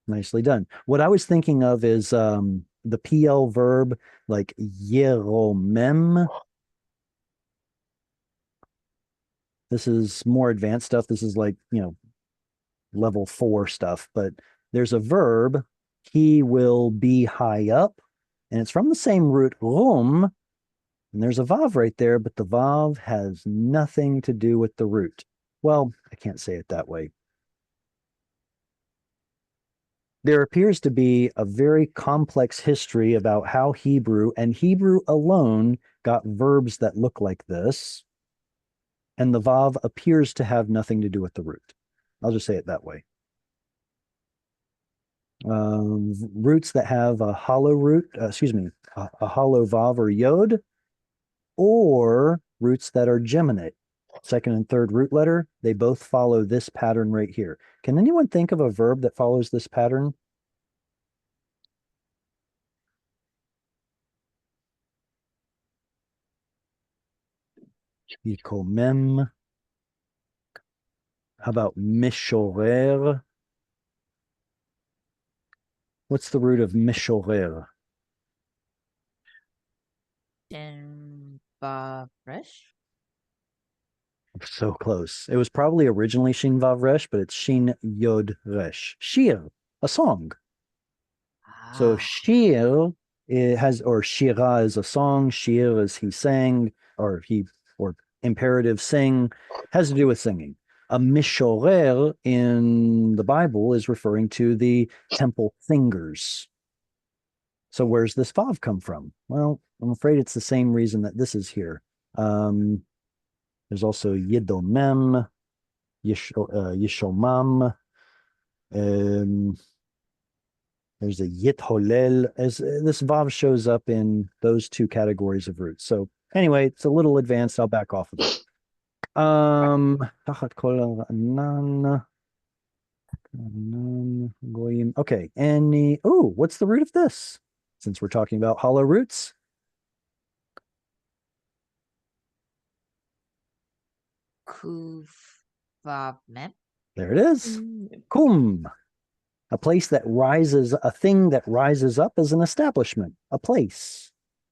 [SPEAKER 1] Nicely done. What I was thinking of is the PL verb like yeromem. This is more advanced stuff. This is like, level 4 stuff, but there's a verb, he will be high up, and it's from the same root, rum, and there's a vav right there, but the vav has nothing to do with the root. Well, I can't say it that way. There appears to be a very complex history about how Hebrew and Hebrew alone got verbs that look like this, and the vav appears to have nothing to do with the root. I'll just say it that way. Roots that have a hollow root, a hollow vav or yod, or roots that are geminate, second and third root letter, they both follow this pattern right here. Can anyone think of a verb that follows this pattern? Yikomem. How about mishorer? What's the root of mishorer?
[SPEAKER 7] And vav resh.
[SPEAKER 1] So close. It was probably originally Shin Vav Resh, but it's Shin Yod Resh. Shir, a song. So
[SPEAKER 7] Ah,
[SPEAKER 1] shir it has, or shira is a song. Shir is he sang, or imperative sing, has to do with singing. A mishorer in the Bible is referring to the temple singers. So where's this vav come from? Well, I'm afraid it's the same reason that this is here. There's also yidomem, yishomam. There's a yit holel. As this vav shows up in those two categories of roots. So anyway, it's a little advanced. I'll back off of it. Tachat kol anan, goyim. Okay, what's the root of this? Since we're talking about hollow roots,
[SPEAKER 7] kuv vav mem.
[SPEAKER 1] there it is. Kum, a place that rises, a thing that rises up as an establishment, a place,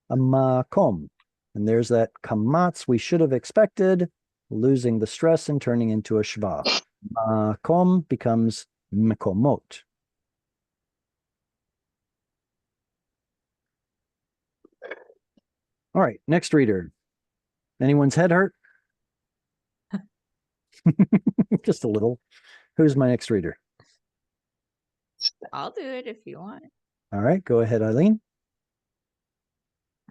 [SPEAKER 1] a makom. And there's that kamatz we should have expected, losing the stress and turning into a shva. Makom becomes mekomot. All right, next reader. Anyone's head hurt? Just a little. Who's my next reader?
[SPEAKER 7] I'll do it if you want.
[SPEAKER 1] All right, go ahead, Eileen.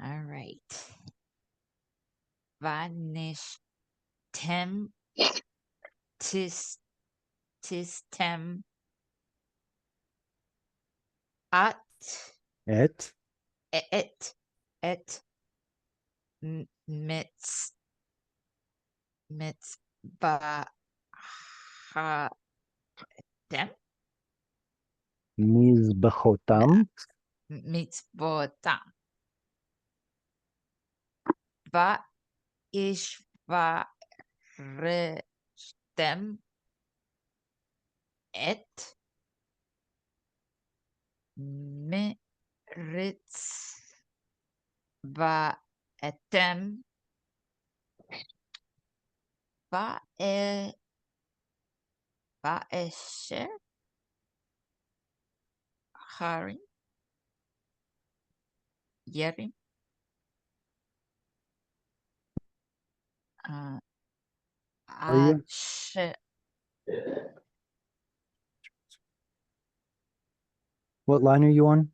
[SPEAKER 7] All right. Vanish tem tistem at
[SPEAKER 1] Et.
[SPEAKER 7] et mitzvah ha dem
[SPEAKER 1] Mizbechotam.
[SPEAKER 7] mitzvotam va ishva restem et meritz va etem va esher harim yerim
[SPEAKER 1] Are you? What line are you on?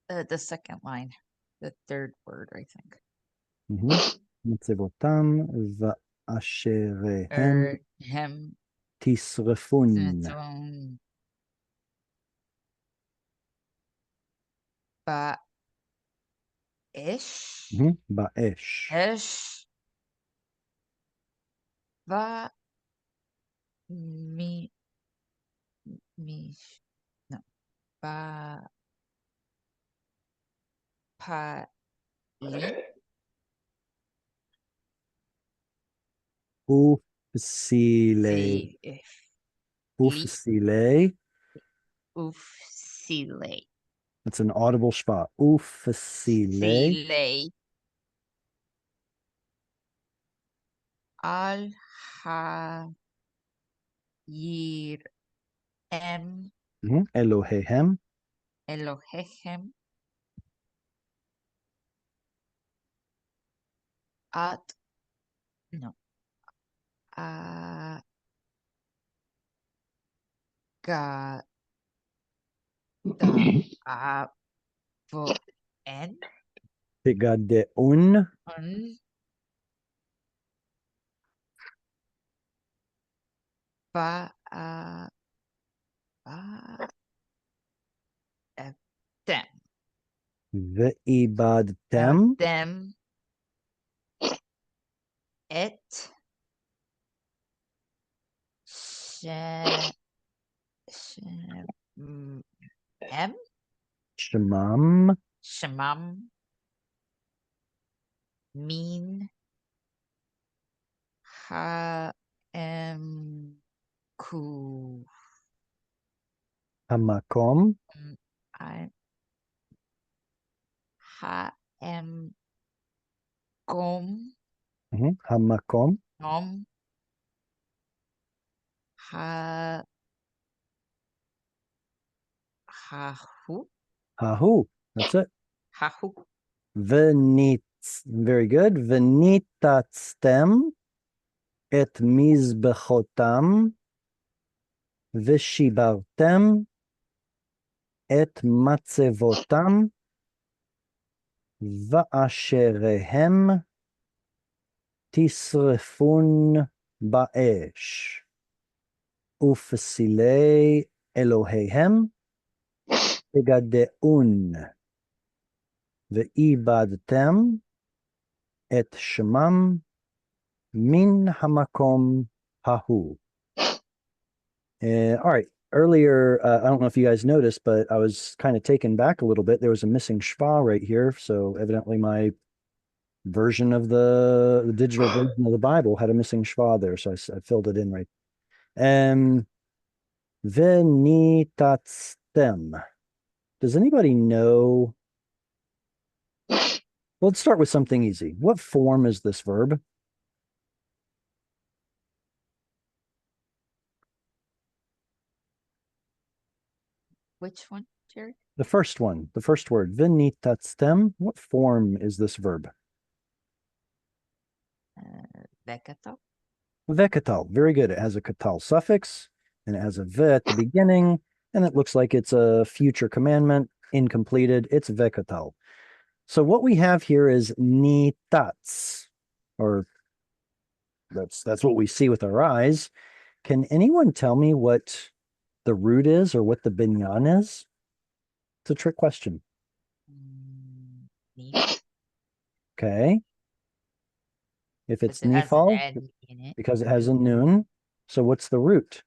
[SPEAKER 7] the second line, the third word, I think.
[SPEAKER 1] מצבותם ואשריהם
[SPEAKER 7] Hem
[SPEAKER 1] תשרפון.
[SPEAKER 7] ba ish
[SPEAKER 1] באש.
[SPEAKER 7] ish va mi no ba pa li
[SPEAKER 1] ופסילי. ופסילי.
[SPEAKER 7] ufsile
[SPEAKER 1] That's an audible spot. ופסילי.
[SPEAKER 7] sile al ha yir em
[SPEAKER 1] אלוהיהם.
[SPEAKER 7] Elohechem at no ga da avo en
[SPEAKER 1] תגדעון.
[SPEAKER 7] un ba them
[SPEAKER 1] ואיבדתם.
[SPEAKER 7] them et em
[SPEAKER 1] שמם.
[SPEAKER 7] shemam min ha ku
[SPEAKER 1] המקום.
[SPEAKER 7] I ha gom
[SPEAKER 1] המקום.
[SPEAKER 7] nom Ha Hahu.
[SPEAKER 1] Hahu. That's it.
[SPEAKER 7] Hahu.
[SPEAKER 1] Venitz. Very good. Venitatztem et mizbechotam vishibartem et matzevotam va'asherehem tisrefun ba'esh ufsilei Elohehem tegadeun ve'ibadtem et shemam min hamakom hahu. All right. Earlier, I don't know if you guys noticed, but I was kind of taken back a little bit. There was a missing shva right here. So evidently my version of the digital version of the Bible had a missing shva there. So I filled it in right. Venitatstem. Does anybody know? Let's start with something easy. What form is this verb?
[SPEAKER 7] Which one, Jerry?
[SPEAKER 1] The first one, the first word, venitatstem. What form is this verb?
[SPEAKER 7] Vekato.
[SPEAKER 1] Vekatal. Very good. It has a katal suffix and it has a ve at the beginning, and it looks like it's a future commandment, incompleted. It's vekatal. So what we have here is nitats, or that's what we see with our eyes. Can anyone tell me what the root is or what the binyan is? It's a trick question.
[SPEAKER 7] Neat.
[SPEAKER 1] Okay. If it's
[SPEAKER 7] Because it has an
[SPEAKER 1] nifal,
[SPEAKER 7] N in it.
[SPEAKER 1] because it has a noon. So what's the root?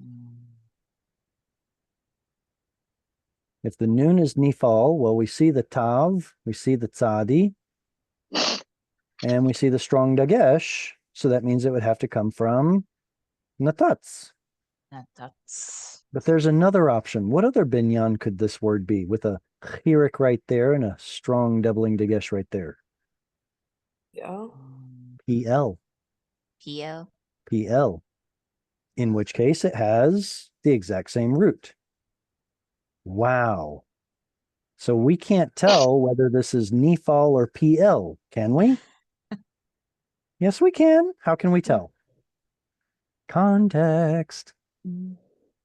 [SPEAKER 7] Mm,
[SPEAKER 1] If the noon is nifal, well, we see the tav, we see the tzadi, and we see the strong dagesh. So that means it would have to come from natats.
[SPEAKER 7] That's
[SPEAKER 1] But there's another option. What other binyan could this word be with a chirik right there and a strong doubling dagesh right there? PL.
[SPEAKER 7] PL.
[SPEAKER 1] PL. In which case it has the exact same root. Wow. So we can't tell whether this is nifal or PL, can we? Yes, we can. How can we tell? Context.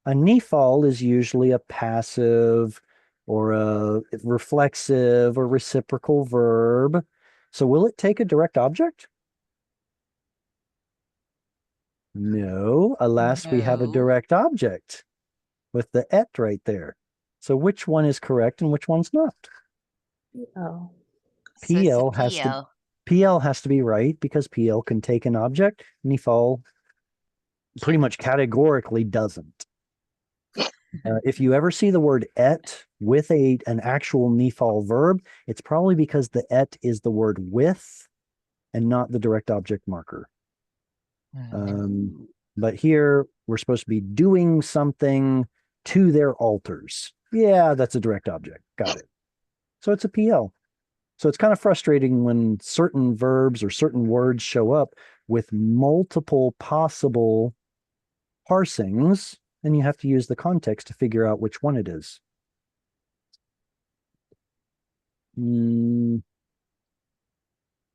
[SPEAKER 1] A nifal is usually a passive or a reflexive or reciprocal verb. So will it take a direct object? No, alas, we have a
[SPEAKER 7] No.
[SPEAKER 1] direct object with the et right there. So which one is correct and which one's not?
[SPEAKER 3] Oh.
[SPEAKER 7] So it's a
[SPEAKER 1] PL has to
[SPEAKER 7] PL.
[SPEAKER 1] PL has to be right because PL can take an object. Nifal pretty much categorically doesn't. If you ever see the word et with an actual nifal verb, it's probably because the et is the word with and not the direct object marker. But here we're supposed to be doing something to their altars. Yeah, that's a direct object. Got it. So it's a PL. So it's kind of frustrating when certain verbs or certain words show up with multiple possible parsings, and you have to use the context to figure out which one it is.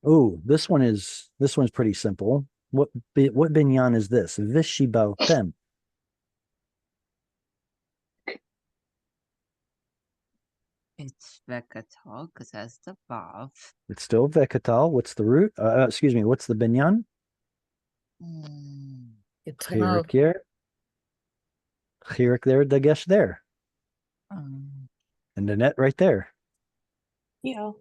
[SPEAKER 1] Oh, this one's pretty simple. What binyan is this? Vishibaltem.
[SPEAKER 7] It's Vekatal because it has the Vav.
[SPEAKER 1] It's still vekatal. What's the root? Excuse me. What's the binyan?
[SPEAKER 2] It's
[SPEAKER 1] Chirik here. Chirik there. Dagesh there. And the net right there.
[SPEAKER 3] Yeah.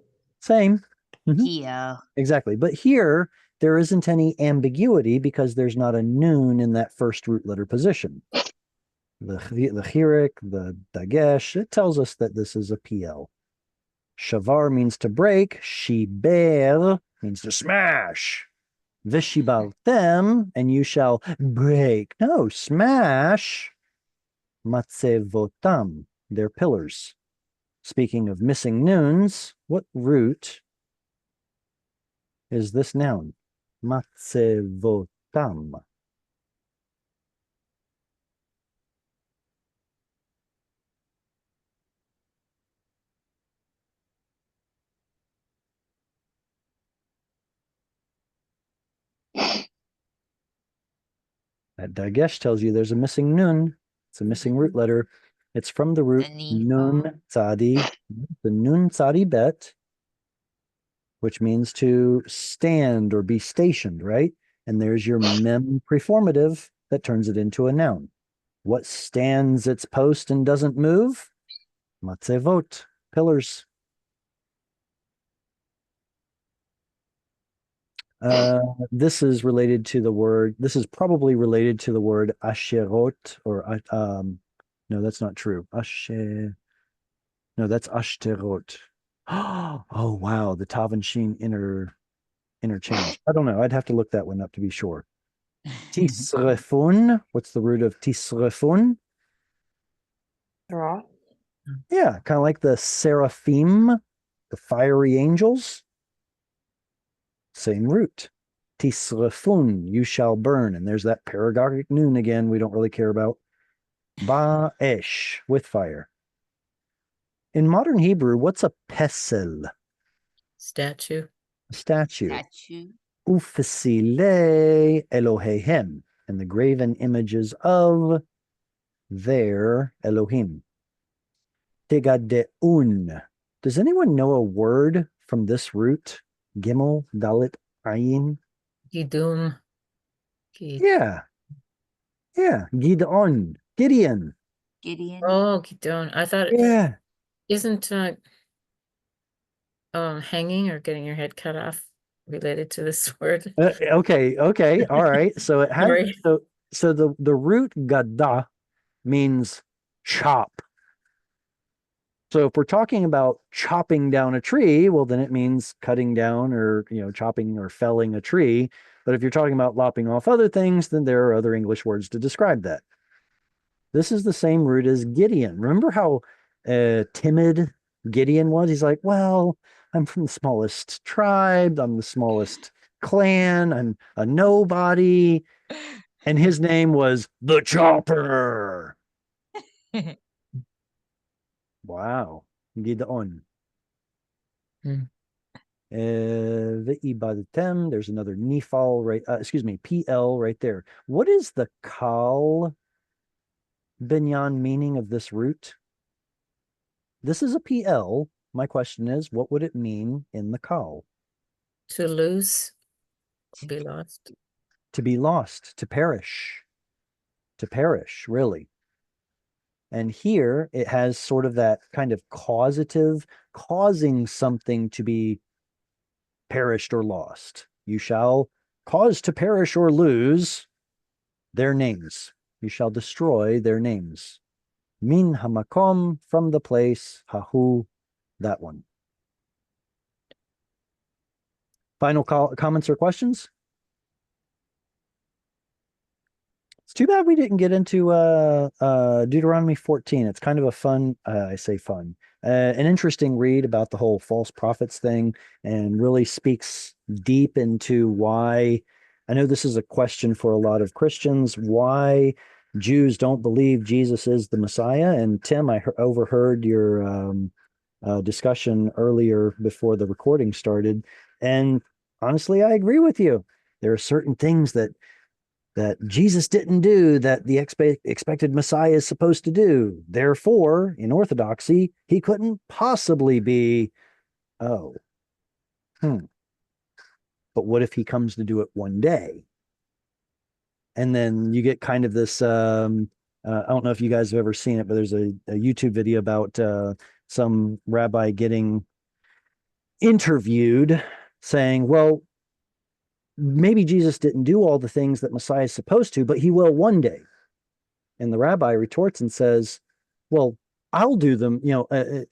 [SPEAKER 1] Same.
[SPEAKER 7] PL.
[SPEAKER 1] Exactly. But here, there isn't any ambiguity because there's not a noon in that first root letter position. The chirik, the dagesh, it tells us that this is a PL. Shavar means to break. Shiber means to smash. Vishibaltem, and you shall break. No, smash. Matzevotam, their pillars. Speaking of missing noons, what root is this noun? Matzevotam. That dagesh tells you there's a missing nun. It's a missing root letter. It's from the root nun tzadi, the nun tzadi bet, which means to stand or be stationed, right? And there's your mem preformative that turns it into a noun. What stands its post and doesn't move? Matzevot, pillars. This is related to the word, this is probably related to the word asherot, or no, that's not true. Asher, no, that's ashterot. Oh, wow, the tav and sheen interchange. I don't know. I'd have to look that one up to be sure. Tisrefun, what's the root of tisrefun?
[SPEAKER 3] Torah.
[SPEAKER 1] Yeah, kind of like the seraphim, the fiery angels. Same root. Tisrefun, you shall burn. And there's that paragogic noon again we don't really care about. Ba'esh, with fire. In modern Hebrew, what's a pesel?
[SPEAKER 2] Statue.
[SPEAKER 1] A statue.
[SPEAKER 7] Statue.
[SPEAKER 1] Ufesile Elohehem, and the graven images of their Elohim. Tigadeun. Does anyone know a word from this root? Gimel, Dalit, Ayin?
[SPEAKER 2] Gidum.
[SPEAKER 1] Yeah. Yeah. Gideon. Gideon.
[SPEAKER 7] Gideon.
[SPEAKER 2] Oh, Gidon. I thought
[SPEAKER 1] Yeah.
[SPEAKER 2] isn't hanging or getting your head cut off related to this word?
[SPEAKER 1] Okay. All right. So it has
[SPEAKER 2] Sorry.
[SPEAKER 1] so the root gada means chop. So if we're talking about chopping down a tree, well, then it means cutting down or, chopping or felling a tree. But if you're talking about lopping off other things, then there are other English words to describe that. This is the same root as Gideon. Remember how timid Gideon was? He's like, well, I'm from the smallest tribe. I'm the smallest clan. I'm a nobody. And his name was the Chopper. Wow. Gideon. Ve'ibadatem. There's another nifal, right? PL right there. What is the kal binyan meaning of this root? This is a PL. My question is, what would it mean in the kal?
[SPEAKER 2] To lose, to be lost.
[SPEAKER 1] To be lost, to perish, really. And here it has sort of that kind of causative, causing something to be perished or lost. You shall cause to perish or lose their names. You shall destroy their names. Min hamakom, from the place, hahu, that one. Final comments or questions? It's too bad we didn't get into Deuteronomy 14. It's kind of a fun, I say fun, an interesting read about the whole false prophets thing, and really speaks deep into why, I know this is a question for a lot of Christians, why Jews don't believe Jesus is the Messiah. And Tim, I overheard your discussion earlier before the recording started. And honestly, I agree with you. There are certain things that Jesus didn't do that the expected Messiah is supposed to do. Therefore, in Orthodoxy, he couldn't possibly be, But what if he comes to do it one day? And then you get kind of this, I don't know if you guys have ever seen it, but there's a YouTube video about some rabbi getting interviewed saying, well, maybe Jesus didn't do all the things that Messiah is supposed to, but he will one day. And the rabbi retorts and says, well, I'll do them.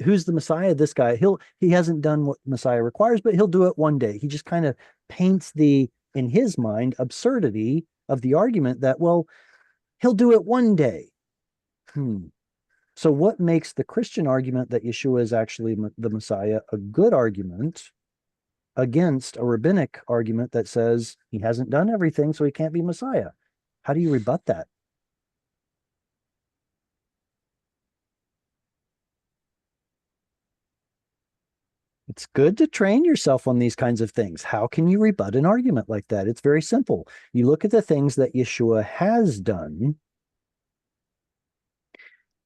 [SPEAKER 1] Who's the Messiah? This guy. He hasn't done what Messiah requires, but he'll do it one day. He just kind of paints in his mind, absurdity of the argument that, well, he'll do it one day. So what makes the Christian argument that Yeshua is actually the Messiah a good argument? against a rabbinic argument that says he hasn't done everything, so he can't be Messiah. How do you rebut that? It's good to train yourself on these kinds of things. How can you rebut an argument like that? It's very simple. You look at the things that Yeshua has done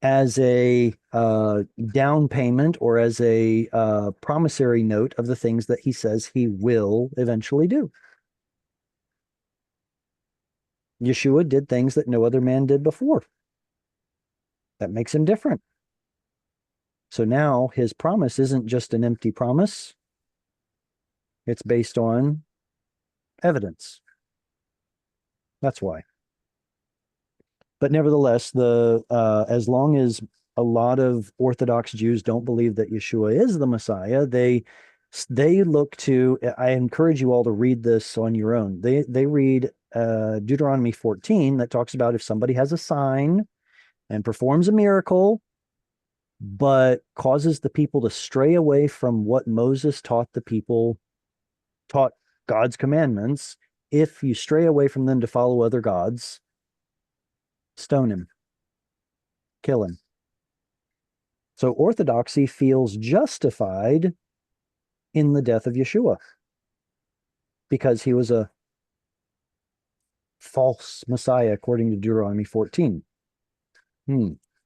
[SPEAKER 1] as a down payment or as a promissory note of the things that he says he will eventually do. Yeshua did things that no other man did before. That makes him different. So now his promise isn't just an empty promise. It's based on evidence. That's why. But nevertheless, as long as a lot of Orthodox Jews don't believe that Yeshua is the Messiah, they look to, I encourage you all to read this on your own. They read Deuteronomy 14 that talks about if somebody has a sign and performs a miracle, but causes the people to stray away from what Moses taught God's commandments. If you stray away from them to follow other gods, stone him, kill him. So Orthodoxy feels justified in the death of Yeshua because he was a false Messiah, according to Deuteronomy 14.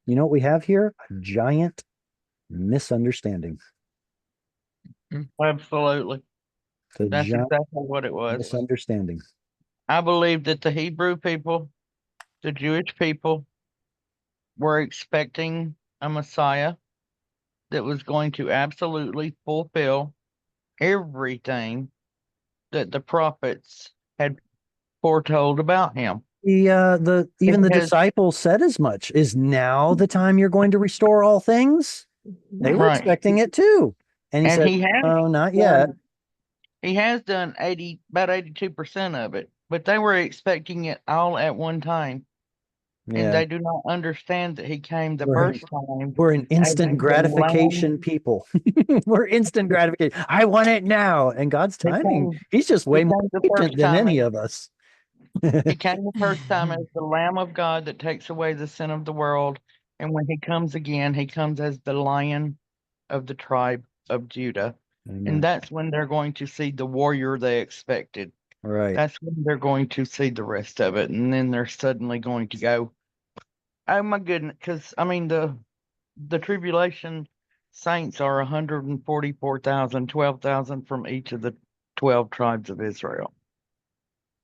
[SPEAKER 1] You know what we have here? A giant misunderstanding.
[SPEAKER 6] Absolutely.
[SPEAKER 1] The
[SPEAKER 6] That's
[SPEAKER 1] giant
[SPEAKER 6] exactly what it was.
[SPEAKER 1] misunderstanding.
[SPEAKER 6] I believe that the Hebrew people, the Jewish people, were expecting a Messiah that was going to absolutely fulfill everything that the prophets had foretold about him.
[SPEAKER 1] Even the
[SPEAKER 6] Because-
[SPEAKER 1] disciples said as much. Is now the time you're going to restore all things? They were
[SPEAKER 6] Right.
[SPEAKER 1] expecting it too. And he
[SPEAKER 6] And
[SPEAKER 1] said,
[SPEAKER 6] he has
[SPEAKER 1] "Oh, not yet."
[SPEAKER 6] He has done about 82% of it, but they were expecting it all at one time. And
[SPEAKER 1] Yeah,
[SPEAKER 6] they do not understand that he came the
[SPEAKER 1] We're-
[SPEAKER 6] first time.
[SPEAKER 1] we're an
[SPEAKER 6] as
[SPEAKER 1] instant
[SPEAKER 6] the
[SPEAKER 1] gratification
[SPEAKER 6] Lamb.
[SPEAKER 1] people. We're instant gratification. I want it now. And God's
[SPEAKER 6] He
[SPEAKER 1] timing,
[SPEAKER 6] came-
[SPEAKER 1] he's just way
[SPEAKER 6] he
[SPEAKER 1] more
[SPEAKER 6] came the
[SPEAKER 1] patient
[SPEAKER 6] first
[SPEAKER 1] than
[SPEAKER 6] time
[SPEAKER 1] any
[SPEAKER 6] as-
[SPEAKER 1] of us.
[SPEAKER 6] He came the first time as the Lamb of God that takes away the sin of the world. And when he comes again, he comes as the Lion of the tribe of Judah.
[SPEAKER 1] Amen.
[SPEAKER 6] And that's when they're going to see the warrior they expected.
[SPEAKER 1] Right.
[SPEAKER 6] That's when they're going to see the rest of it. And then they're suddenly going to go, oh my goodness, because I mean the tribulation saints are 144,000, 12,000 from each of the 12 tribes of Israel.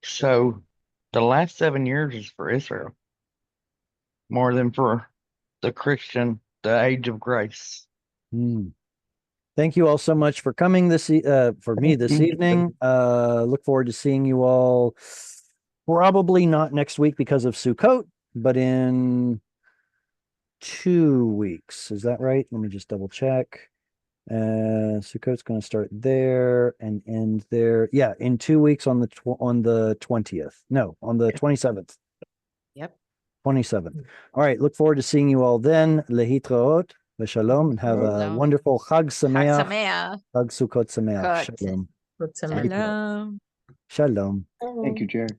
[SPEAKER 6] So the last 7 years is for Israel more than for the Christian, the age of grace.
[SPEAKER 1] Thank you all so much for coming for me this evening. Look forward to seeing you all probably not next week because of Sukkot, but in 2 weeks. Is that right? Let me just double check. Sukkot's going to start there and end there. Yeah, in 2 weeks on the 20th. No, on the 27th.
[SPEAKER 2] Yep.
[SPEAKER 1] 27th. All right. Look forward to seeing you all then. Lehitraot, Shalom, and have a
[SPEAKER 7] Shalom.
[SPEAKER 1] wonderful Chag
[SPEAKER 7] Chag
[SPEAKER 1] Sameach.
[SPEAKER 7] Sameach.
[SPEAKER 1] Chag Sukkot Sameach.
[SPEAKER 7] Sukkot.
[SPEAKER 1] Shalom.
[SPEAKER 2] Good to meet you.
[SPEAKER 7] Shalom.
[SPEAKER 1] Shalom.
[SPEAKER 4] Thank you, Jared.